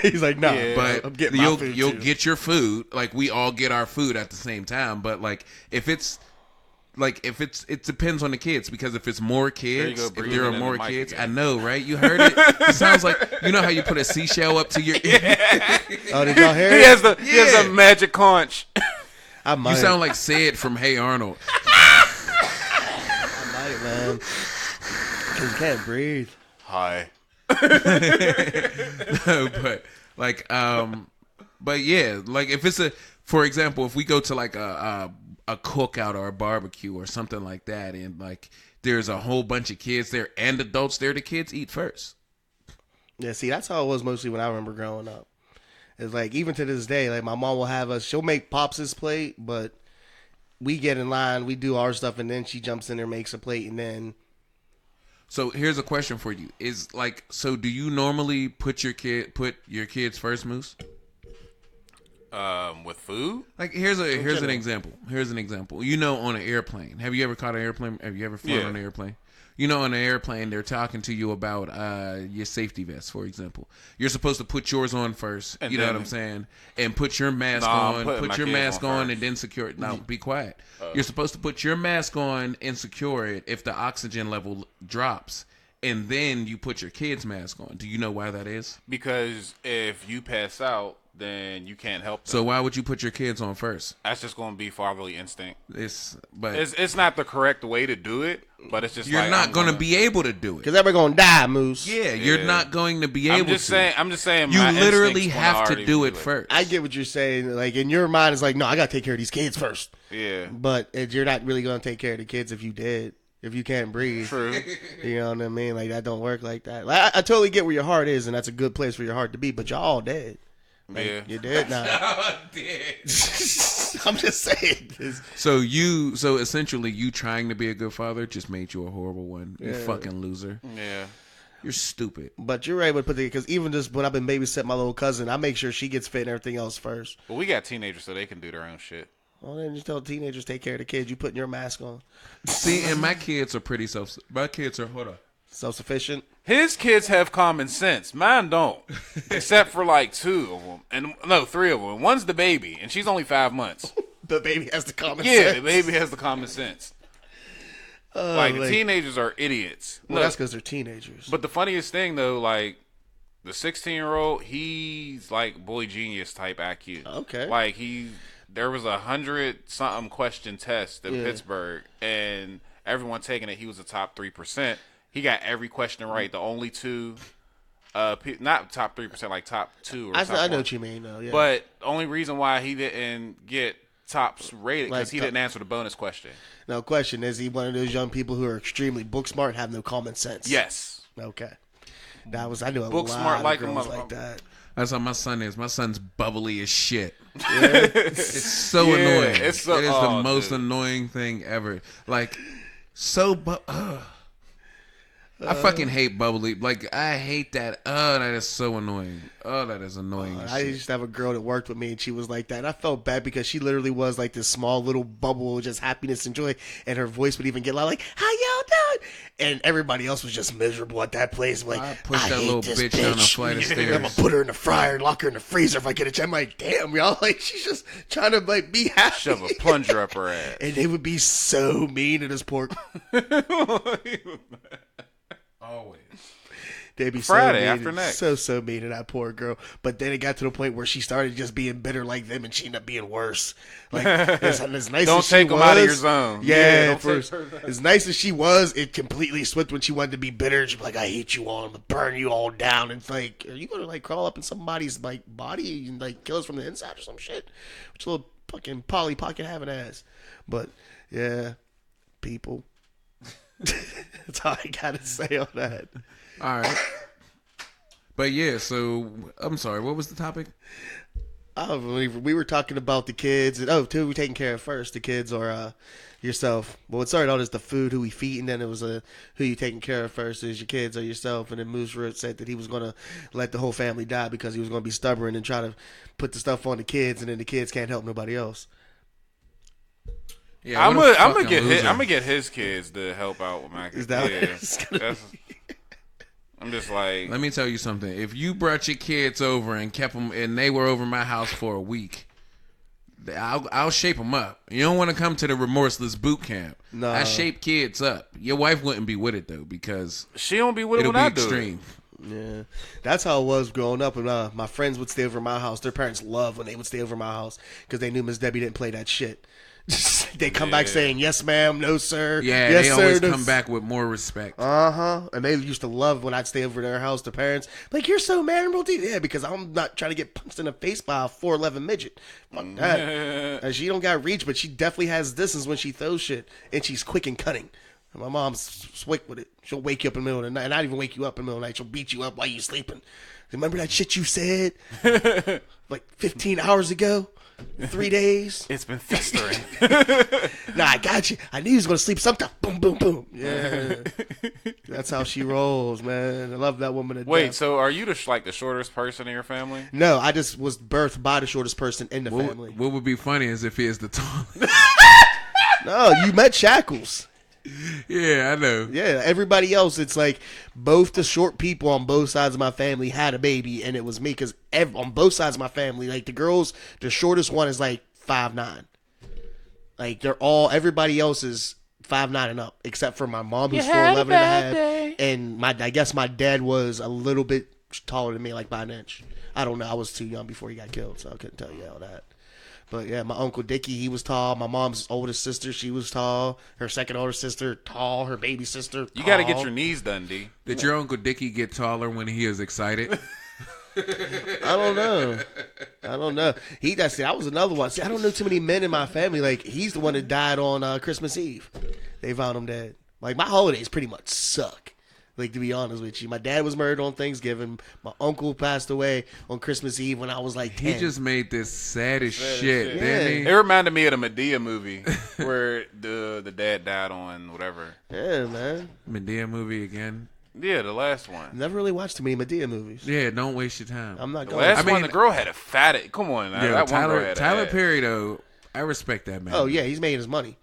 He's like, no, Yeah. But I'm getting my you'll food you'll too. get your food. Like we all get our food at the same time. But like if it's it depends on the kids because if it's more you kids, go, if breathing there are in the more mic kids, again. I know, right? You heard it. It sounds like you know how you put a seashell up to your. Oh, did y'all hear He it? has he has Yeah. a magic conch. I might. You sound like Sid from Hey Arnold. I might, man. 'Cause you can't breathe. Hi. but yeah, like if it's for example, if we go to like a cookout or a barbecue or something like that, and like there's a whole bunch of kids there and adults there, the kids eat first. Yeah, see, that's how it was mostly when I remember growing up. It's like, even to this day, like, my mom will have us, she'll make Pops' plate, but we get in line, we do our stuff, and then she jumps in there, makes a plate, and then... So here's a question for you: is like, so do you normally put your kids first, Moose? With food? Like here's an general. example. Here's an example. You know, on an airplane. Have you ever caught an airplane? Have you ever flown Yeah. on an airplane? You know, on an airplane, they're talking to you about your safety vest, for example. You're supposed to put yours on first. And you know then- what I'm saying? And put your mask No, I'm on. putting Put my your kids mask on on, first. and then secure it. Now, be quiet. You're supposed to put your mask on and secure it if the oxygen level drops, and then you put your kid's mask on. Do you know why that is? Because if you pass out, then you can't help them. So why would you put your kids on first? That's just going to be fatherly instinct. But It's not the correct way to do it, but it's just you're like, not I'm going to be able to do it. Because everybody gonna die, Moose. Yeah, you're Yeah. not going to be I'm able just to. saying. You my literally instincts wanna have to already do it first. I get what you're saying. Like, in your mind, it's like, no, I gotta take care of these kids first. Yeah. But you're not really gonna take care of the kids if you did. If you can't breathe. True. You know what I mean? Like, that don't work like that. Like, I totally get where your heart is, and that's a good place for your heart to be, but y'all all dead. Like, Yeah. You're dead now. I'm just saying. So essentially, you trying to be a good father just made you a horrible one. You Yeah. fucking loser. Yeah. You're stupid. But you're able to put the, because even just when I've been babysitting my little cousin, I make sure she gets fit and everything else first. But we got teenagers, so they can do their own shit. Well, then just tell teenagers take care of the kids. You putting your mask on. See, and my kids are pretty My kids are hold on. Self-sufficient. His kids have common sense. Mine don't, except for like 2 of them, and no, 3 of them. One's the baby, and she's only 5 months. The baby has the common Yeah, sense. the baby has the common sense. Like the teenagers are idiots. Well, No, that's because they're teenagers. but the funniest thing though, like the 16-year-old, he's like boy genius type IQ. Okay. Like there was 100-something question test in Yeah. Pittsburgh, and everyone taking it. He was the top 3%. He got every question right. The only 2 Not top 3%, like top 2 or I top know 1. what you mean, though. Yeah. But the only reason why he didn't get tops rated because Like, he didn't answer the bonus question. no question, is he one of those young people who are extremely book smart and have no common sense? Yes. Okay. I knew a Book lot smart of like a girls mother- like that. That's how my son is. My son's bubbly as shit. It's so Yeah, annoying. it's so- it is the oh, most dude. annoying thing ever. Like, I fucking hate bubbly. Like, I hate that. Oh, that is so annoying. Oh, that is annoying as I shit. used to have a girl that worked with me, and she was like that. And I felt bad because she literally was like this small little bubble of just happiness and joy, and her voice would even get loud, like, how y'all doing? And everybody else was just miserable at that place. Like, I pushed that hate little this bitch down a flight of I'm gonna stairs. put her in the fryer and lock her in the freezer if I get a chance. I'm like, damn, y'all, like, she's just trying to like be happy. Shove a plunger up her ass. And they would be so mean to this pork. Always. They'd be Friday so mean, after next. so mean to that poor girl. But then it got to the point where she started just being bitter like them, and she ended up being worse. Like as nice Don't as she take 'em out of was- your zone. Yeah, Yeah, don't for, take her- as nice as she was, it completely switched when she wanted to be bitter. She'd be like, "I hate you all. I'm gonna burn you all down." And it's like, are you gonna like crawl up in somebody's like body and like kill us from the inside or some shit? Which little fucking Polly Pocket having ass. But yeah, people. That's all I gotta say on that. All right. But yeah, so I'm sorry. What was the topic? Oh, we were talking about the kids, and who we taking care of first, the kids or yourself. Well, it started out as the food, who we feed, and then it was who you taking care of first is your kids or yourself. And then Moose Root said that he was going to let the whole family die because he was going to be stubborn and try to put the stuff on the kids, and then the kids can't help nobody else. Yeah, I'm what a gonna fucking get loser. I'm gonna get his kids to help out with my kids. Is that what Yeah. it's gonna That's- I'm just like, Let me tell you something. If you brought your kids over and kept them, and they were over my house for a week, I'll shape them up. You don't want to come to the remorseless boot camp. No. I shape kids up. Your wife wouldn't be with it though because she don't be with it it'll when be I do extreme. Yeah, that's how it was growing up. And my friends would stay over at my house. Their parents loved when they would stay over at my house because they knew Miss Debbie didn't play that shit. They come back saying, yes, ma'am, no, sir. Yeah, yes, they sir, always no, come back with more respect. And they used to love when I'd stay over at their house, the parents. Like, you're so mannerable, dude. Yeah, because I'm not trying to get punched in the face by a 4'11 midget. Fuck that. And she don't got reach, but she definitely has distance when she throws shit. And she's quick and cutting. And my mom's slick with it. She'll wake you up in the middle of the night. And not even wake you up in the middle of the night. She'll beat you up while you're sleeping. Remember that shit you said? Like 15 hours ago? 3 days? It's been festering. Nah, I got you. I knew you was gonna sleep sometime. Boom, boom, boom. Yeah, that's how she rolls, man. I love that woman to Wait, death. so are you the shortest person in your family? No, I just was birthed by the shortest person in the family. What would be funny is if he is the tallest. No, you met Shackles. Yeah, I know. Yeah, everybody else, it's like both the short people on both sides of my family had a baby, and it was me because on both sides of my family, like the girls, the shortest one is like 5'9". Like they're all, everybody else is 5'9" and up, except for my mom who's 4'11 and a half, and I guess my dad was a little bit taller than me, like by an inch. I don't know. I was too young before he got killed, so I couldn't tell you all that. But yeah, my Uncle Dickie, he was tall. My mom's oldest sister, she was tall. Her second older sister, tall. Her baby sister, tall. You got to get your knees done, D. Did your Uncle Dickie get taller when he is excited? I don't know. That was another one. See, I don't know too many men in my family. Like, he's the one that died on Christmas Eve. They found him dead. Like, my holidays pretty much suck. Like, to be honest with you. My dad was murdered on Thanksgiving. My uncle passed away on Christmas Eve when I was like 10. He just made this sad as shit, Yeah. didn't It he? reminded me of the Medea movie where the dad died on whatever. Yeah, man. Medea movie again. Yeah, the last one. Never really watched too many Medea movies. Yeah, don't waste your time. I'm not The going. last I mean- one, the girl had a fat. Come on, now. Yeah, That one girl Tyler had Tyler a ass. Perry though, I respect that man. Oh, yeah, he's making his money.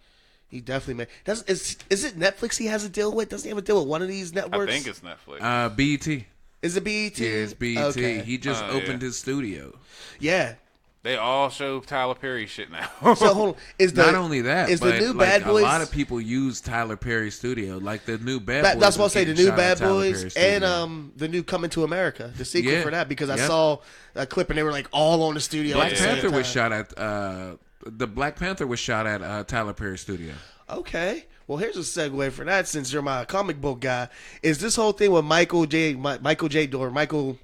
He definitely made. Is it Netflix he has a deal with? Doesn't he have a deal with one of these I networks? think it's Netflix. BET. Is it BET? Yeah, it's BET. Okay. He just Oh, opened yeah. his studio. Yeah. They all show Tyler Perry shit now. So hold on. Is the Not only that, is but the new like, Bad Boys? a lot of people use Tyler Perry's studio. Like the new Bad Boys. That's what I is say. The getting new shot Bad at Tyler Boys Perry's and studio. the new Coming to America, the sequel Yeah. for that, because I Yep. saw a clip and they were like all on the studio. Black at the same Panther was time. shot at the Black Panther was shot at Tyler Perry's studio. Okay. Well, here's a segue for that. Since you're my comic book guy, is this whole thing with Michael J. Jordan, Michael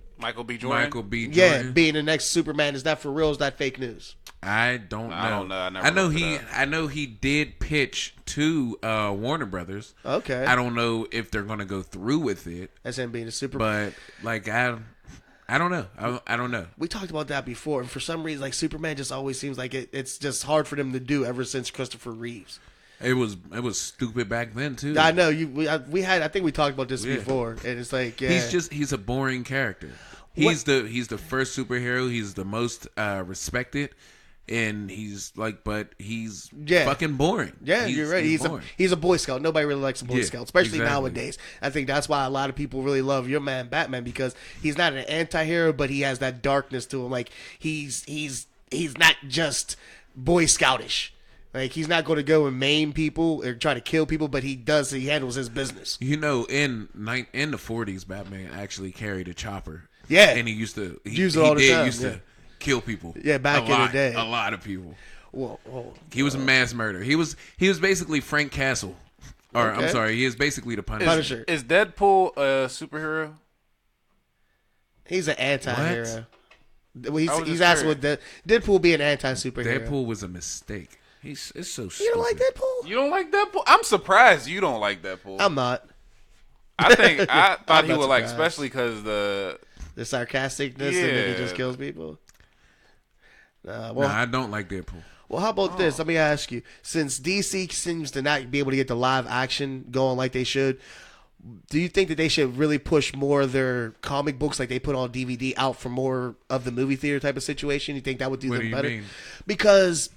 B. Jordan. Michael B. yeah, Jordan. being the next Superman? Is that for real? Is that fake news? I don't know. I don't know. I never I know looked it he. up. I know he did pitch to Warner Brothers. Okay, I don't know if they're gonna go through with it, as him being a Superman. but like I don't know. I don't know. We talked about that before, and for some reason, like Superman just always seems like it's just hard for them to do ever since Christopher Reeves. It was stupid back then too. I know I think we talked about this Yeah. before, and it's like He's a boring character. He's the first superhero. He's the most respected, and he's fucking boring. Yeah, you're right. He's a Boy Scout. Nobody really likes a Boy Yeah, Scout, especially exactly. nowadays. I think that's why a lot of people really love your man Batman, because he's not an anti-hero, but he has that darkness to him. Like he's not just Boy Scoutish. Like he's not going to go and maim people or try to kill people, but he handles his business. You know, in the 40s, Batman actually carried a chopper. Yeah. and he used to Use it all the time, used yeah. to kill people. Yeah, back in the day. a lot of people. Whoa. He was a mass murderer. He was basically Frank Castle, or Okay. I'm sorry, he is basically the Punisher. Punisher. Is Deadpool a superhero? He's an anti-hero. Well, I was he's just asking what Deadpool be an anti-superhero. Deadpool was a mistake. It's so stupid. You don't like Deadpool? You don't like Deadpool? I'm surprised you don't like Deadpool. I'm not. I thought I'm he not would like, surprised. especially because the The sarcasticness and then he Yeah. just kills people. No, Well, I don't like Deadpool. well, how about this? Let me ask you. Since DC seems to not be able to get the live action going like they should, do you think that they should really push more of their comic books like they put on DVD out for more of the movie theater type of situation? You think that would do What them do you better? mean? Because,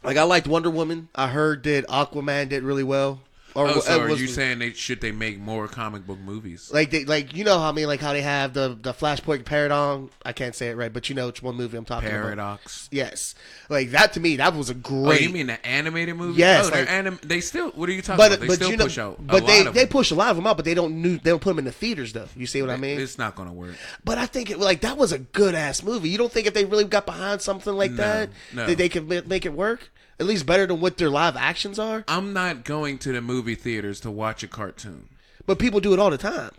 like, I liked Wonder Woman. I heard that Aquaman did really well. Or Oh, so it are was- you saying they make more comic book movies? like you know how I mean, like how they have the Flashpoint Paradox. I can't say it right, but you know which one movie I'm talking about. Paradox. Yes, like that to me, that was a Oh, great. you mean the animated movie? Yes, Oh, they're like- They still. What are you talking but about? They but still you know, push out. but a they lot of them. push a lot of them out, but they don't put them in the theaters though. You see what I mean? It's not gonna work. But I think like that was a good ass movie. You don't think if they really got behind something like No, that, no. that they could make it work? At least better than what their live actions are. I'm not going to the movie theaters to watch a cartoon. But people do it all the time.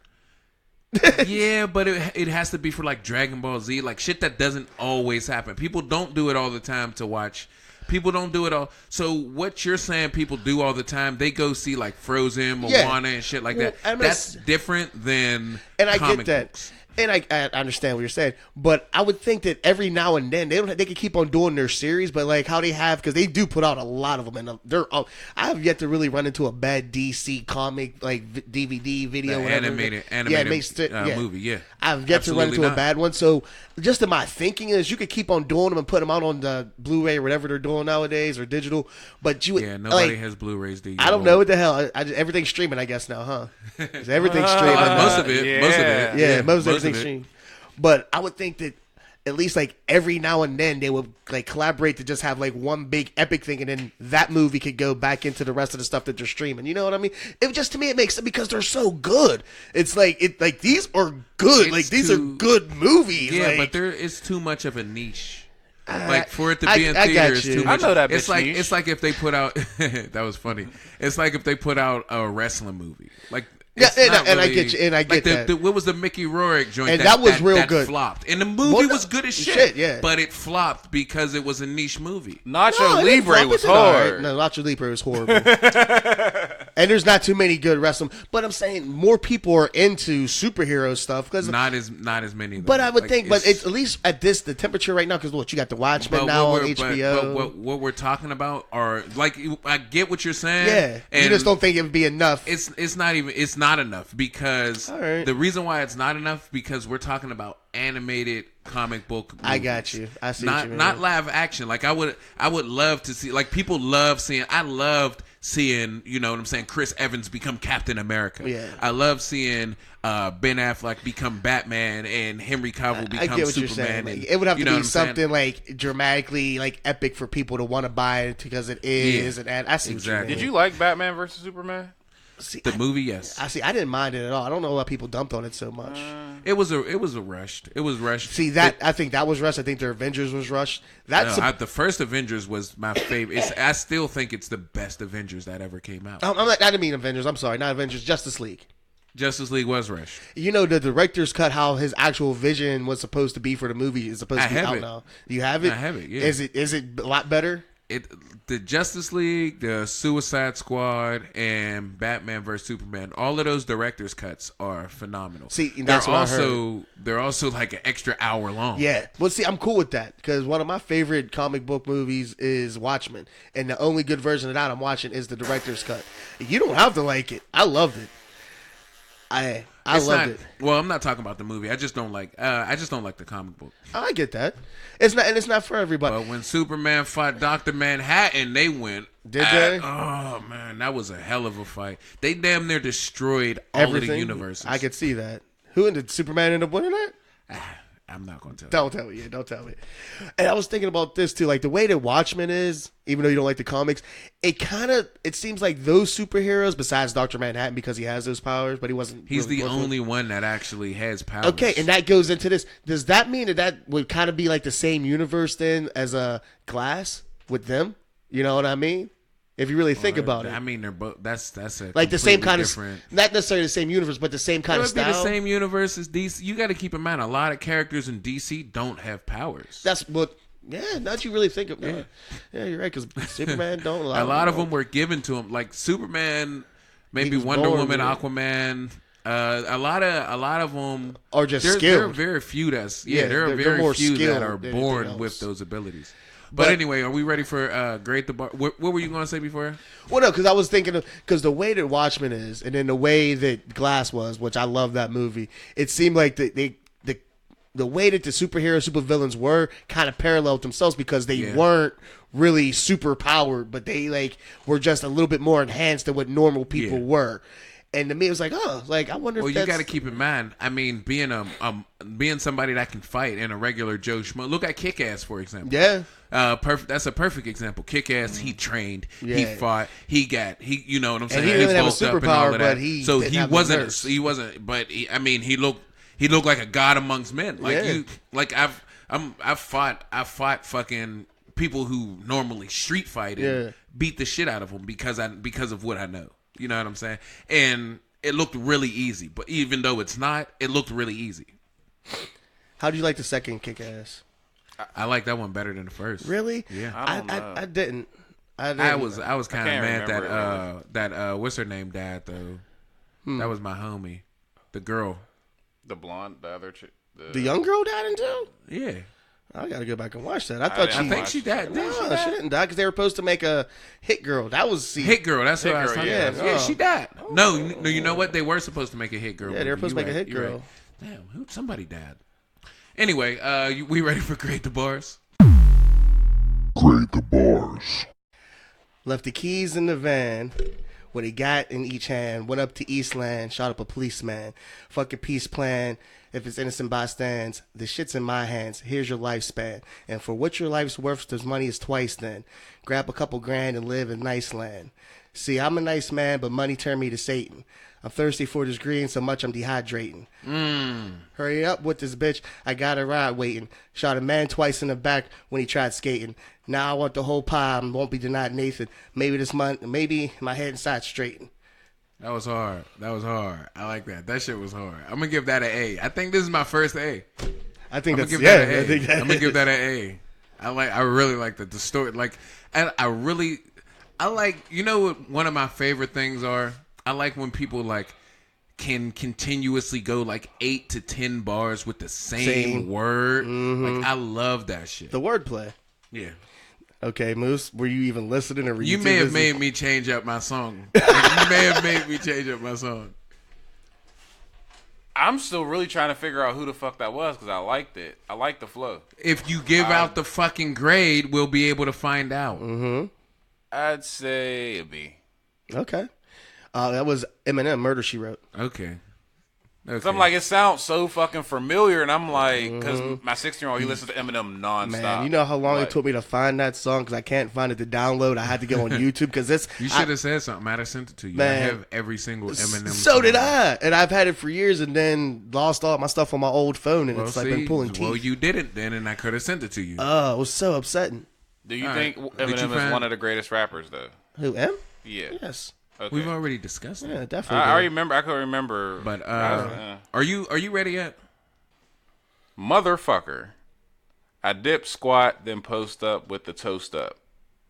Yeah, but it has to be for like Dragon Ball Z, like shit that doesn't always happen. People don't do it all the time to watch. People don't do it all. So what you're saying people do all the time, they go see like Frozen, Moana, Yeah. and shit like Well, that. I'm That's not- different than And I comic get that. books. And I understand what you're saying, but I would think that every now and then they could keep on doing their series, but like how they have, because they do put out a lot of them, and I have yet to really run into a bad DC comic like DVD video, The whatever. animated movie, yeah. I've yet to run Absolutely into a not. bad one. So just in my thinking is you could keep on doing them and put them out on the Blu-ray or whatever they're doing nowadays or digital, but you Yeah, nobody like, has Blu-rays. I don't know what the hell. Everything's streaming, I guess now, huh? 'Cause everything's streaming. now. Most of it. Yeah, most of everything's it. streamed. But I would think that at least like every now and then they would like collaborate to just have like one big epic thing, and then that movie could go back into the rest of the stuff that they're streaming. You know what I mean? It just to me it makes sense because they're so good. It's like these are good. It's like these are too- good movies. Yeah, like, but there is too much of a niche. Like for it to I- be in I got theaters, you. too I much. know that It's bitch like niche. it's like if they put out that was funny. It's like if they put out a wrestling movie. Like Yeah, it's and not I really- get you, and I get like that. what was the Mickey Rourke joint? And that was real good. Flopped, and the movie Well, no, was good as shit. shit, yeah. But it flopped because it was a niche movie. Nacho No, it didn't Libre flop. was It did all right. hard. No, Nacho Libre was horrible. And there's not too many good wrestling. But I'm saying more people are into superhero stuff because. Not as many. Though. But I would Like, think, but it's at least at the temperature right now, because what you got the Watchmen but now what on we're- HBO. But what we're talking about are like I get what you're saying. yeah, and you just don't think it would be enough. It's not enough because All right. the reason why it's not enough because we're talking about animated comic book movies. I got you. I see what Not you mean. not live action. Like I would love to see, like people love seeing. I loved seeing, you know what I'm saying, Chris Evans become Captain America. Yeah. I love seeing Ben Affleck become Batman and Henry Cavill I become get what you're Superman. saying. and- Like, it would have you to know be what I'm saying? something like dramatically like epic for people to want to buy it because it is. Yeah. And I see what Exactly. you Did mean. you like Batman versus Superman? See, The movie, yes. I didn't mind it at all. I don't know why people dumped on it so much. It was a rushed. It was rushed. See that I think that was rushed. I think the Avengers was rushed. That's the first Avengers was my favorite. I still think it's the best Avengers that ever came out. I didn't mean Avengers. I'm sorry, not Avengers. Justice League. Justice League was rushed. You know, the director's cut, how his actual vision was supposed to be for the movie is supposed to be out now. Do you have it? I have it, yeah. Is it a lot better? The Justice League, the Suicide Squad, and Batman vs Superman, all of those director's cuts are phenomenal. See, that's what I heard. They're also like an extra hour long. Yeah. Well, see, I'm cool with that because one of my favorite comic book movies is Watchmen, and the only good version of that I'm watching is the director's cut. You don't have to like it. I loved it. I loved it. Well, I'm not talking about the movie. I just don't like the comic book. I get that. It's not for everybody. But when Superman fought Dr. Manhattan, they went. Did they? Oh man, that was a hell of a fight. They damn near destroyed all of the universes. I could see that. Who did Superman end up winning that? I'm not going to tell Don't tell me. Yeah, don't tell me. And I was thinking about this too, like the way that Watchmen is, even though you don't like the comics, it seems like those superheroes, besides Dr. Manhattan because he has those powers, but he wasn't. He's really the working. only one that actually has powers. Okay, and that goes into this. Does that mean that would kind of be like the same universe then as a Glass with them? You know what I mean? If you really think about it. I mean, they're both. That's a like the same kind different. of, not necessarily the same universe, but the same kind of It would be style. the same universe as DC. You got to keep in mind, a lot of characters in DC don't have powers. That's what. Yeah, not you really think of. Yeah, you're right. Because Superman don't. A lot of them were given to him, like Superman, maybe was Wonder born Woman, with it. Aquaman. A lot of them Are just there are skilled. very few there they're are very more few that skilled are than born anything with else. those abilities. But anyway, are we ready for Great the Bar? What were you going to say before? Well, no, because I was thinking because the way that Watchmen is, and then the way that Glass was, which I love that movie. It seemed like the way that the supervillains were kind of paralleled themselves because they weren't really super powered, but they were just a little bit more enhanced than what normal people were. And to me, it was like, I wonder. Well, if you that's... got to keep in mind. I mean, being being somebody that can fight in a regular Joe Schmo. Look at Kick-Ass, for example. Yeah. That's a perfect example. Kick-Ass, he trained, he fought, he you know what I'm saying? And he didn't have a bulked up and all superpower, of but that. he so didn't he have the wasn't. nerves. He wasn't. But he looked like a god amongst men. I've fought fucking people who normally street fight and beat the shit out of them because of what I know. You know what I'm saying? And it looked really easy, but even though it's not, it looked really easy. How do you like the second Kick-Ass? I like that one better than the first. Really? Yeah. I didn't. I was kind of can't mad remember that what's her name died though. That was my homie, the girl. The blonde, the other chick. The young girl died in too? Yeah, I gotta go back and watch that. I thought didn't she. I think she died. Didn't she No, die? she didn't die because they were supposed to make a Hit Girl. That was Hit Girl. That's what I was Girl, talking yeah. about. Yeah, she died. No, you know what? They were supposed to make a Hit Girl. Yeah, they were movie. supposed to make a Hit You're Girl. right. Damn, somebody died. Anyway, we ready for Great the Bars? Grade the bars. Left the keys in the van. What he got in each hand. Went up to Eastland. Shot up a policeman. Fuck a peace plan. If it's innocent bystanders, the shit's in my hands. Here's your lifespan. And for what your life's worth, there's money is twice then. Grab a couple grand and live in nice land. See, I'm a nice man, but money turned me to Satan. I'm thirsty for this green so much I'm dehydrating. Hurry up with this bitch. I got a ride waiting. Shot a man twice in the back when he tried skating. Now I want the whole pie and won't be denied Nathan. Maybe this month, maybe my head inside straighten. That was hard. I like that. That shit was hard. I'm gonna give that an A. I think this is my first A. I think I'm that's gonna give that an A. I think that I'm gonna give that an A. I really like the story. Like, I like. You know what? One of my favorite things are. I like when people like can continuously go like 8 to 10 bars with the same word. Like, I love that shit. the wordplay. Yeah. Okay, Moose, were you even listening or were You too may have busy? made me change up my song. You may have made me change up my song. I'm still really trying to figure out who the fuck that was because I liked it. I liked the flow. If you give out the fucking grade, we'll be able to find out. I'd say a B. Okay. That was Eminem, Murder, She Wrote. Okay. Okay. So I'm like, it sounds so fucking familiar, and I'm like, because my 16-year-old, he listens to Eminem nonstop. Man, you know how long it Like, took me to find that song because I can't find it to download. I had to go on YouTube because this. You should have said something. I'd have sent it to you. Man. I have every single Eminem. So did song. I, and I've had it for years, and then lost all my stuff on my old phone, and Well, it's like been pulling teeth. well, you didn't then, and I could have sent it to you. It was so upsetting. do you All think right. Did you Eminem is find- one of the greatest rappers, though? Who M? Yeah. Yes. Okay. We've already discussed it. Yeah, definitely. I remember. I could remember. But uh, are you ready yet? Motherfucker. I dip, squat, then post up with the toast up.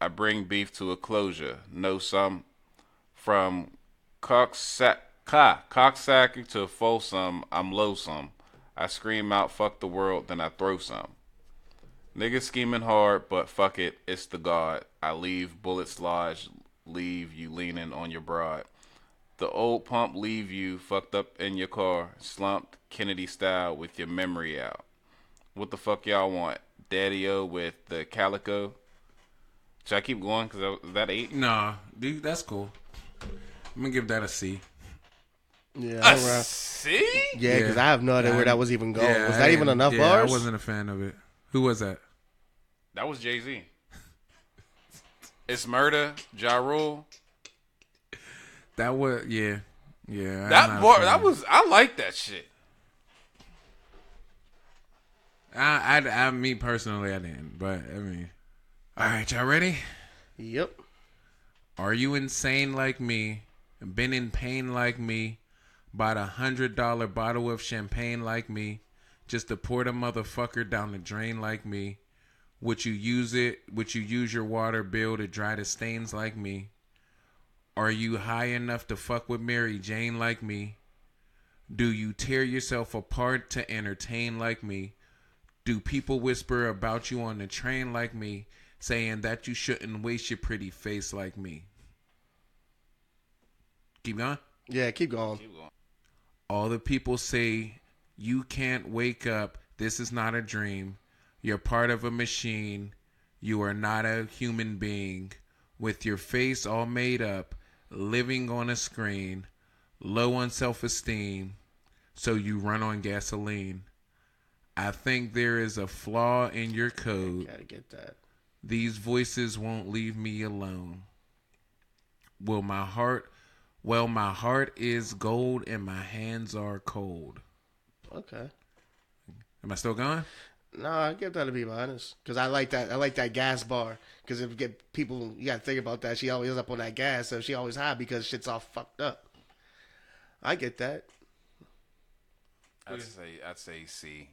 I bring beef to a closure. Know some. From cocksacking to Folsom, I'm loathsome. I scream out, fuck the world, then I throw some. Niggas scheming hard, but fuck it, it's the God. I leave bullets lodged, leave you leaning on your broad. The old pump leave you fucked up in your car, slumped Kennedy style with your memory out. What the fuck y'all want? Daddy-O with the calico? Should I keep going? Because that 8? Nah, dude, that's cool. I'm gonna give that a C. Yeah, A all right. C? Yeah, because I have no idea where that was even going. Yeah, was I that even didn't- enough yeah, bars? I wasn't a fan of it. Who was that? That was Jay-Z. It's Murder, Ja Rule. That was yeah. I'm That not a bar, fan. that was, I like that shit. Me personally, I didn't. But I mean, all right, y'all ready? Yep. Are you insane like me? Been in pain like me? Bought $100 bottle of champagne like me? Just to pour the motherfucker down the drain like me? Would you use your water bill to dry the stains like me? Are you high enough to fuck with Mary Jane like me? Do you tear yourself apart to entertain like me? Do people whisper about you on the train like me, saying that you shouldn't waste your pretty face like me? Keep going. Yeah, keep going. All the people say you can't wake up. This is not a dream. You're part of a machine. You are not a human being. With your face all made up, living on a screen, low on self-esteem, so you run on gasoline. I think there is a flaw in your code. Gotta get that. These voices won't leave me alone. My heart is gold and my hands are cold. Okay. Am I still going? No, I give that to be honest, because I like that. I like that gas bar. Because if you get people, you gotta think about that. She always up on that gas, so she always high because shit's all fucked up. I get that. I'd say C.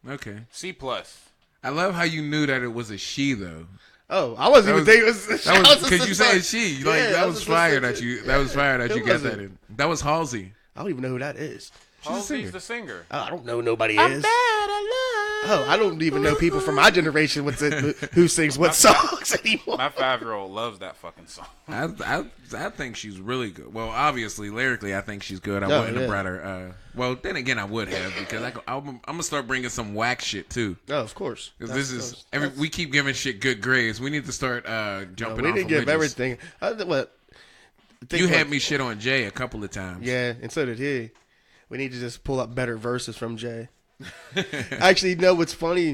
Okay. C plus. I love how you knew that it was a she though. Oh, I wasn't even thinking it was. That was because you said she. Like Yeah, that was fire that you. That was fire that Who you get was that it? in. That was Halsey. I don't even know who that is. Halsey's the singer. Oh, I don't know who nobody is. Oh, I don't even know people from my generation who sings what songs anymore. My 5-year-old loves that fucking song. I think she's really good. Well, obviously lyrically, I think she's good. I Oh, wouldn't yeah. have brought her. Well, then again, I would have because I'm gonna start bringing some whack shit too. No, of course. Because this is we keep giving shit good grades. We need to start jumping. We off didn't of give ridges. everything. You had me shit on Jay a couple of times. Yeah, and so did he. We need to just pull up better verses from Jay. Actually, you know what's funny?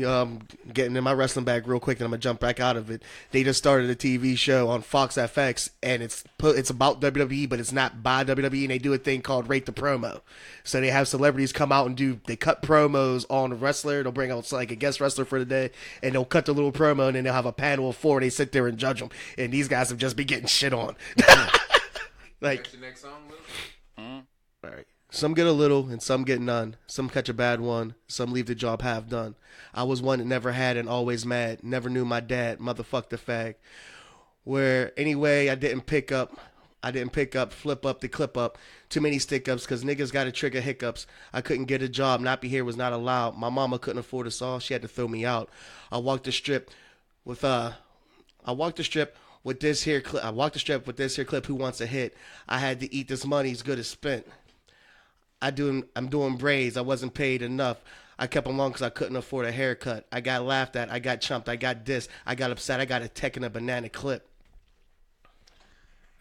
Getting in my wrestling bag real quick, and I'm gonna jump back out of it. They just started a TV show on Fox FX, and it's about WWE, but it's not by WWE. And they do a thing called Rate the Promo. So they have celebrities come out and they cut promos on a wrestler. They'll bring out like a guest wrestler for the day, and they'll cut the little promo, and then they'll have a panel of 4. And they sit there and judge them, and these guys have just been getting shit on. Like, What's your next song, Will? all right. Some get a little and some get none. Some catch a bad one. Some leave the job half done. I was one that never had and always mad. Never knew my dad. Motherfuck the fag. Where anyway, I didn't pick up, flip up the clip up. Too many stick ups because niggas got to trigger hiccups. I couldn't get a job. Not be here was not allowed. My mama couldn't afford us all. She had to throw me out. I walked the strip with this here clip. Who wants a hit? I had to eat this money as good as spent. I'm doing braids. I wasn't paid enough. I kept them long because I couldn't afford a haircut. I got laughed at. I got chumped. I got dissed. I got upset. I got a tech and a banana clip.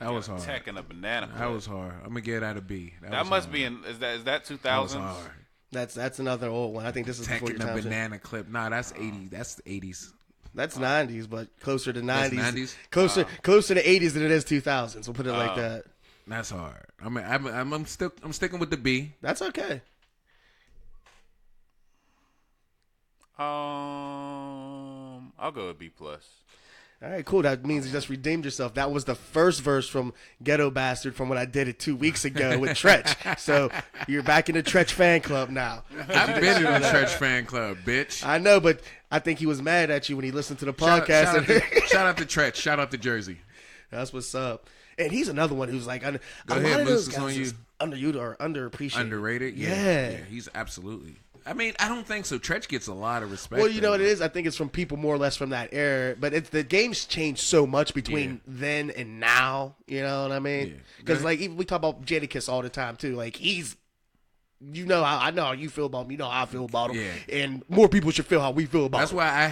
That was hard. Tech and a banana. That Clip. was hard. I'm gonna get out of B. That was must hard. be in. Is that That was 2000s? hard. That's another old one. I think this is Tech before and your the time. banana clip. Nah, that's 80. That's 80s. That's 90s, but closer to 90s. That's 90s? Closer to 80s than it is 2000s. We'll put it like that. That's hard. I mean, I'm sticking with the B. That's okay. I'll go with B plus. All right, cool. That means you just redeemed yourself. That was the first verse from Ghetto Bastard from when I did it 2 weeks ago with Tretch. So you're back in the Tretch fan club now. I've been in the Stretch fan club, bitch. I know, but I think he was mad at you when he listened to the Shout podcast. out to Tretch. Shout out to Jersey. That's what's up. And he's another one who's like, Go a ahead, lot of those Moose, it's on guys you. is underappreciated. Underrated? Yeah. He's absolutely. I mean, I don't think so. Tretch gets a lot of respect. Well, you know though. what it is? I think it's from people more or less from that era. But the game's changed so much between then and now. You know what I mean? Yeah. Because, like, even we talk about Jadakiss all the time, too. Like, he's... You know how I know how you feel about him. You know how I feel about him. Yeah. And more people should feel how we feel about That's him. why I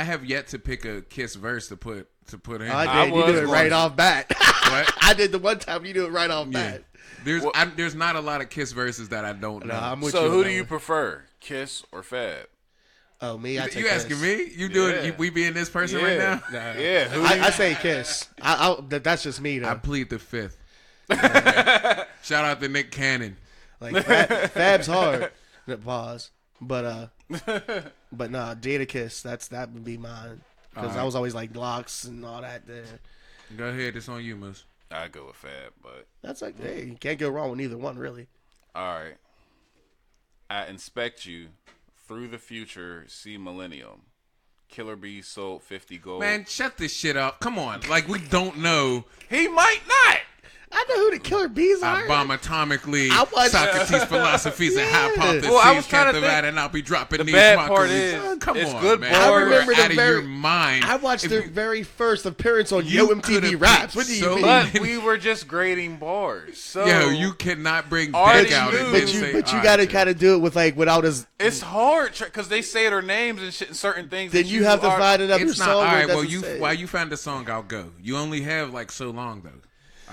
have yet to pick a Kiss verse to put in. I did. You was did it going right to. off bat. What? I did the one time. You do it right off Yeah. bat. There's not a lot of Kiss verses that I don't know. I'm with So you on who that do you one. prefer, Kiss or Fab? Oh, me? I take You asking Kiss. me? You doing? Yeah. We being this person right now? Yeah. Who do you, I say Kiss. That's just me, though. I plead the fifth. Shout out to Nick Cannon. Like Fab's hard. Pause. But nah, Jadakiss. That would be mine because I was always like locks and all that. There. Go ahead. It's on you, Moose. I go with Fab, but That's like, hey, you can't go wrong with either one, really. all right. I inspect you through the future. See Millennium. Killer Bee sold 50 gold. Man, shut this shit up. Come on. Like, we don't know. he might not. I know who the Killer Bees are. I bomb atomically. I watched- Socrates' philosophies and Yeah. hypotheses. Well, I was trying to think- Captivated, and I'll be dropping The these bad mockeries. part is, Come it's on, good man. bars. I remember You're out the of very. your mind. I watched If their you- very first appearance on You Yo MTV could've Raps. picked What do you so mean? many- But we were just grading bars. So Yo, you cannot bring Already Dick out knew. and But then you- say, But you all gotta right, kind of do it with like without his. it's hard because they say their names and shit and certain things. Then that you have to are- find another It's not song. all where it right. Well, doesn't you say. while you find the song, I'll go. You only have like so long though.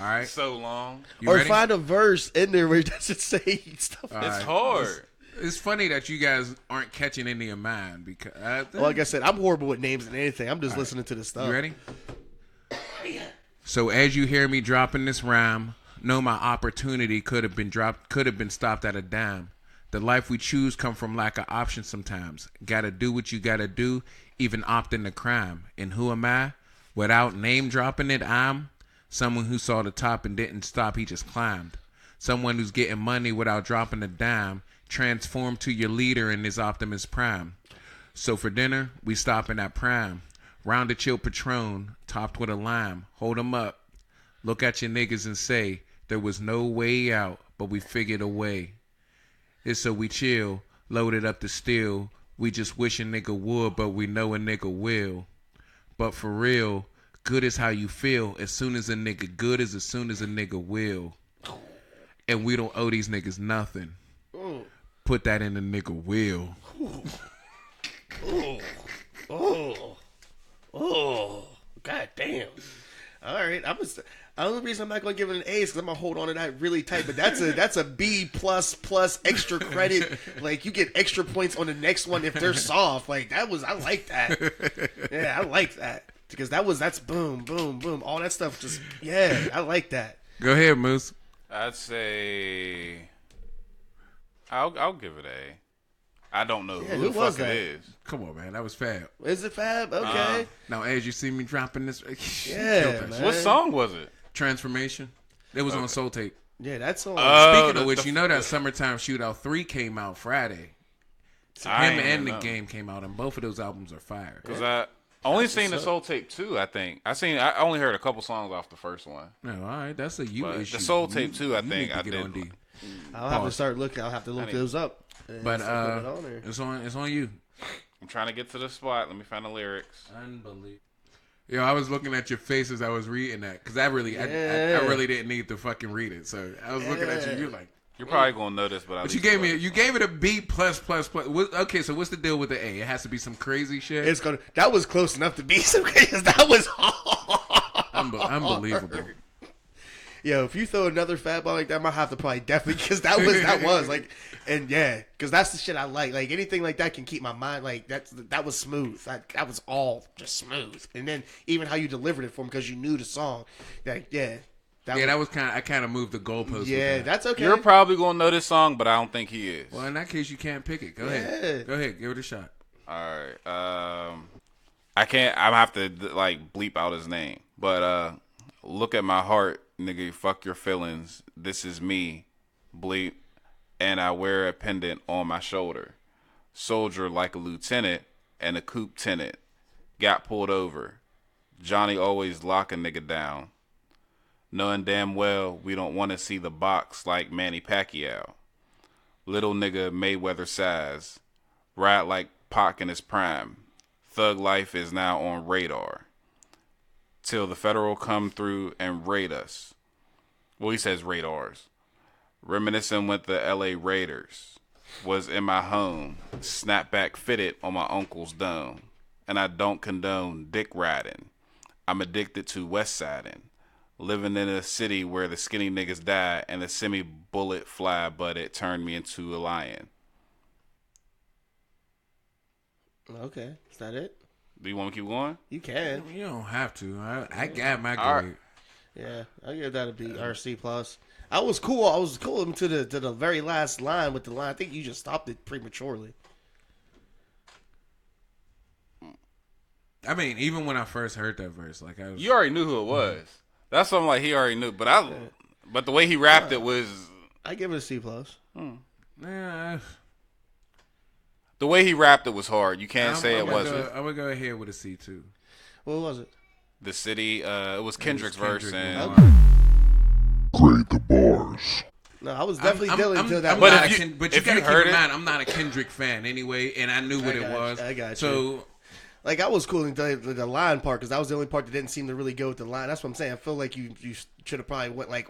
All right. so long. You or ready? find a verse in there where it doesn't say stuff. All It's right. hard. It's funny that you guys aren't catching any of mine because. Like I said, I'm horrible with names and anything. I'm just listening to the stuff. You ready? So as you hear me dropping this rhyme, know my opportunity could have been stopped at a dime. The life we choose come from lack of options sometimes. Gotta do what you gotta do, even opt into crime. And who am I? Without name dropping it, I'm someone who saw the top and didn't stop, he just climbed. Someone who's getting money without dropping a dime, transformed to your leader in his Optimus Prime. So for dinner, we stopping at Prime. Round a chill Patron, topped with a lime. Hold 'em up. Look at your niggas and say, there was no way out, but we figured a way. It's so we chill, loaded up the steel. We just wish a nigga would, but we know a nigga will. But for real, good is how you feel. As soon as a nigga good is as soon as a nigga will. And we don't owe these niggas nothing. Put that in the nigga will. Oh, god damn! All right, the only reason I'm not gonna give it an A is because I'm gonna hold on to that really tight. But that's a B plus extra credit. Like you get extra points on the next one if they're soft. Like I like that. Yeah, I like that because that's boom, boom, boom. All that stuff just I like that. Go ahead, Moose. I'd say I'll give it A. I don't know Yeah, who who the was fuck that? it is. Come on, man. That was fab. Is it Fab? Okay. Now, as you see me dropping this, Yeah, killed that man. shit. What song was it? Transformation. It was on Soul Tape. Yeah, that's all. Speaking of the- which, the- you know that Summertime Shootout 3 came out Friday. I Him ain't and The know. Game came out, and both of those albums are fire. Cause I only seen the Soul Tape 2, I think. I only heard a couple songs off the first one. No, all right, that's a you But the issue. Soul Tape 2, I you think need to I get did. on D. I'll have to Pause. start looking. I'll have to look need- those up. and But start putting it on there. it's on you. I'm trying to get to the spot. Let me find the lyrics. Unbelievable. Yo, I was looking at your face as I was reading that because I really didn't need to fucking read it. So I was looking at you. You're like, You're probably gonna know this, but but you gave it a B plus. Okay, so what's the deal with the A? It has to be some crazy shit. That was close enough to be some because that was hard. Unbelievable. Yo, if you throw another fat ball like that, I might have to probably definitely, because that was like, and yeah, because that's the shit I like. Like anything like that can keep my mind like that was smooth. That was all just smooth. And then even how you delivered it for him because you knew the song. Like That was kind of, I kind of moved the goalpost. Yeah, with that. that's okay. You're probably gonna know this song, but I don't think he is. Well, in that case, you can't pick it. Go Yeah. ahead. Go ahead. Give it a shot. All right. I can't. I'm have to like bleep out his name. But look at my heart, nigga. Fuck your feelings. This is me, bleep, and I wear a pendant on my shoulder. Soldier like a lieutenant and a coupe tenant. Got pulled over. Johnny always lock a nigga down. Knowing damn well we don't want to see the box like Manny Pacquiao. Little nigga Mayweather size. Ride like Pac in his prime. Thug life is now on radar. Till the federal come through and raid us. Well, he says radars. Reminiscing with the LA Raiders. Was in my home. Snapback fitted on my uncle's dome. And I don't condone dick riding. I'm addicted to west siding. Living in a city where the skinny niggas die and the semi-bullet fly, but it turned me into a lion. Okay, is that it? Do you want me to keep going? You can. You don't have to. I got my All grade. right. Yeah, I give that a B or C plus. I was cool. I was cool to the very last line with the line. I think you just stopped it prematurely. I mean, even when I first heard that verse, like I was. You already knew who it was. That's something like he already knew. But the way he rapped it was I give it a C plus. Nah, the way he rapped it was hard. You can't say it wasn't. I would go ahead with a C too. What was it? The city. It was Kendrick's verse Kendrick and. Lamar. Grade the bars. No, I was definitely dealing to that. I'm But not if a you- but you if gotta you keep heard in it- mind, I'm not a Kendrick fan anyway, and I knew what it was. I got you. So Like I was cool until the line part because that was the only part that didn't seem to really go with the line. That's what I'm saying. I feel like you should have probably went like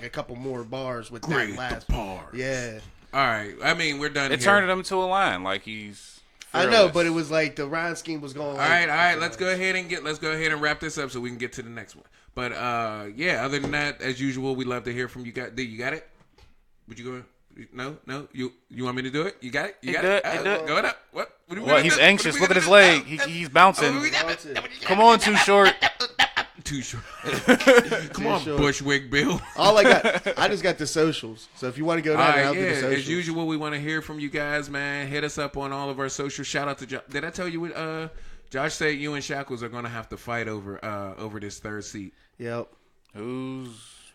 a couple more bars with grade that last the bars. Yeah, All right. I mean, we're done. It here. turned him to a line like he's. I know, fearless. but it was like the rhyme scheme was going. All right. Let's go ahead and wrap this up so we can get to the next one. But yeah. Other than that, as usual, we love to hear from you. You got it? Would you go? No. You want me to do it? You got it? You got it? Go it up. What? What? He's anxious. Look at his leg. He's bouncing. Come on, Too Short. Too short. Come on, short. Bushwick Bill. All I just got the socials. So if you want to go All down, right, I'll do the socials. as usual, we want to hear from you guys, man. Hit us up on all of our socials. Shout out to Josh. Did I tell you what? Josh said you and Shackles are gonna have to fight over this third seat. Yep. Who's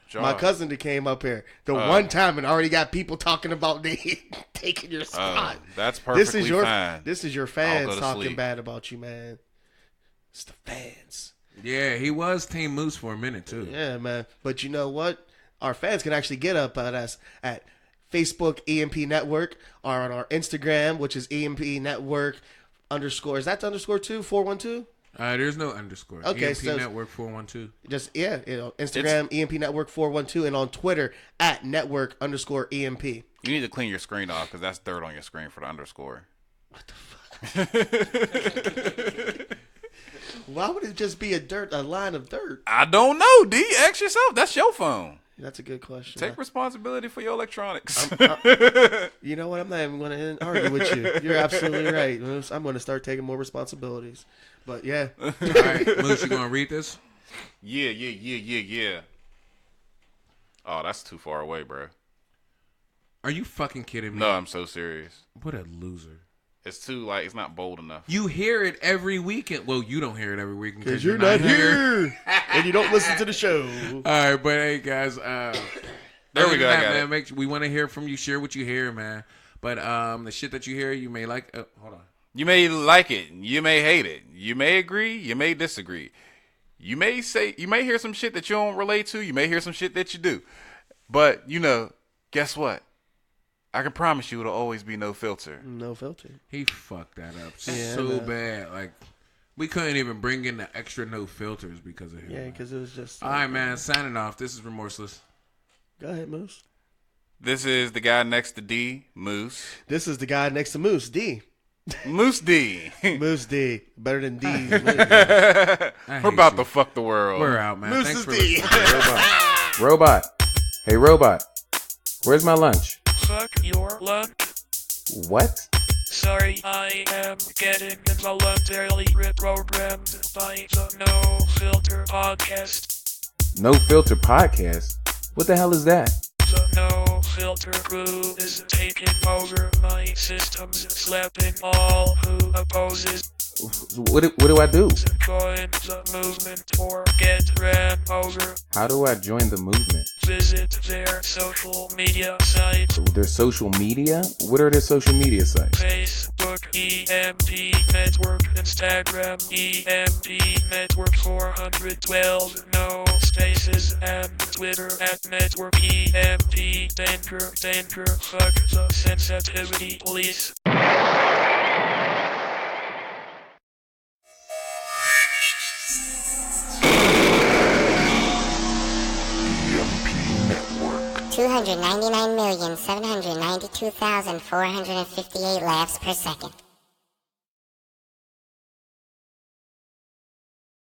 Josh? My cousin that came up here the one time and already got people talking about they taking your spot. That's perfectly This is your fine. This is your I'll fans go to talking sleep. bad about you, man. It's the fans. Yeah, he was Team Moose for a minute too. Yeah, man. But you know what? Our fans can actually get up at us at Facebook EMP Network or on our Instagram, which is EMP Network _ Is that the underscore too? 412? There's no underscore. Okay, EMP so- Network 412. Just Instagram EMP Network 412 and on Twitter at Network _EMP. You need to clean your screen off because that's dirt on your screen for the underscore. Why would it just be a line of dirt? I don't know, D. Ask yourself. That's your phone. That's a good question. Take responsibility for your electronics. You know what? I'm not even going to argue with you. You're absolutely right. I'm going to start taking more responsibilities. But yeah, All right, Moose, you gonna read this? Yeah. Oh, that's too far away, bro. Are you fucking kidding me? No, I'm so serious. What a loser. It's too it's not bold enough. You hear it every weekend. Well, you don't hear it every weekend because you're not here and you don't listen to the show. All right, but hey guys, There we go. I got man. it. We want to hear from you. Share what you hear, man. But the shit that you hear, you may like. Hold on. You may like it. You may hate it. You may agree. You may disagree. You may hear some shit that you don't relate to. You may hear some shit that you do. But, guess what? I can promise you it'll always be no filter. No filter. He fucked that up Yeah, so man. bad. Like, we couldn't even bring in the extra no filters because of him. Yeah, because it was just. All right, man. Signing off. This is Remorseless. Go ahead, Moose. This is the guy next to D, Moose. This is the guy next to Moose, D. Moose D. Moose D. Better than D. We're about to fuck the world. We're out, man. Moose Thanks is for D. listening. Robot. Hey, robot. Where's my lunch? Fuck your lunch. What? Sorry, I am getting involuntarily reprogrammed by the No Filter podcast. No Filter Podcast? What the hell is that? The No Filter crew is taking over my systems, slapping all who opposes. What do I do? Join the movement or get ran over. How do I join the movement? Visit their social media site. Their social media? What are their social media sites? Facebook, EMP Network, Instagram, EMP Network 412, no spaces, and Twitter at Network EMP. Danger, danger, fuck the sensitivity police. Network. 299,792,458 laughs per second.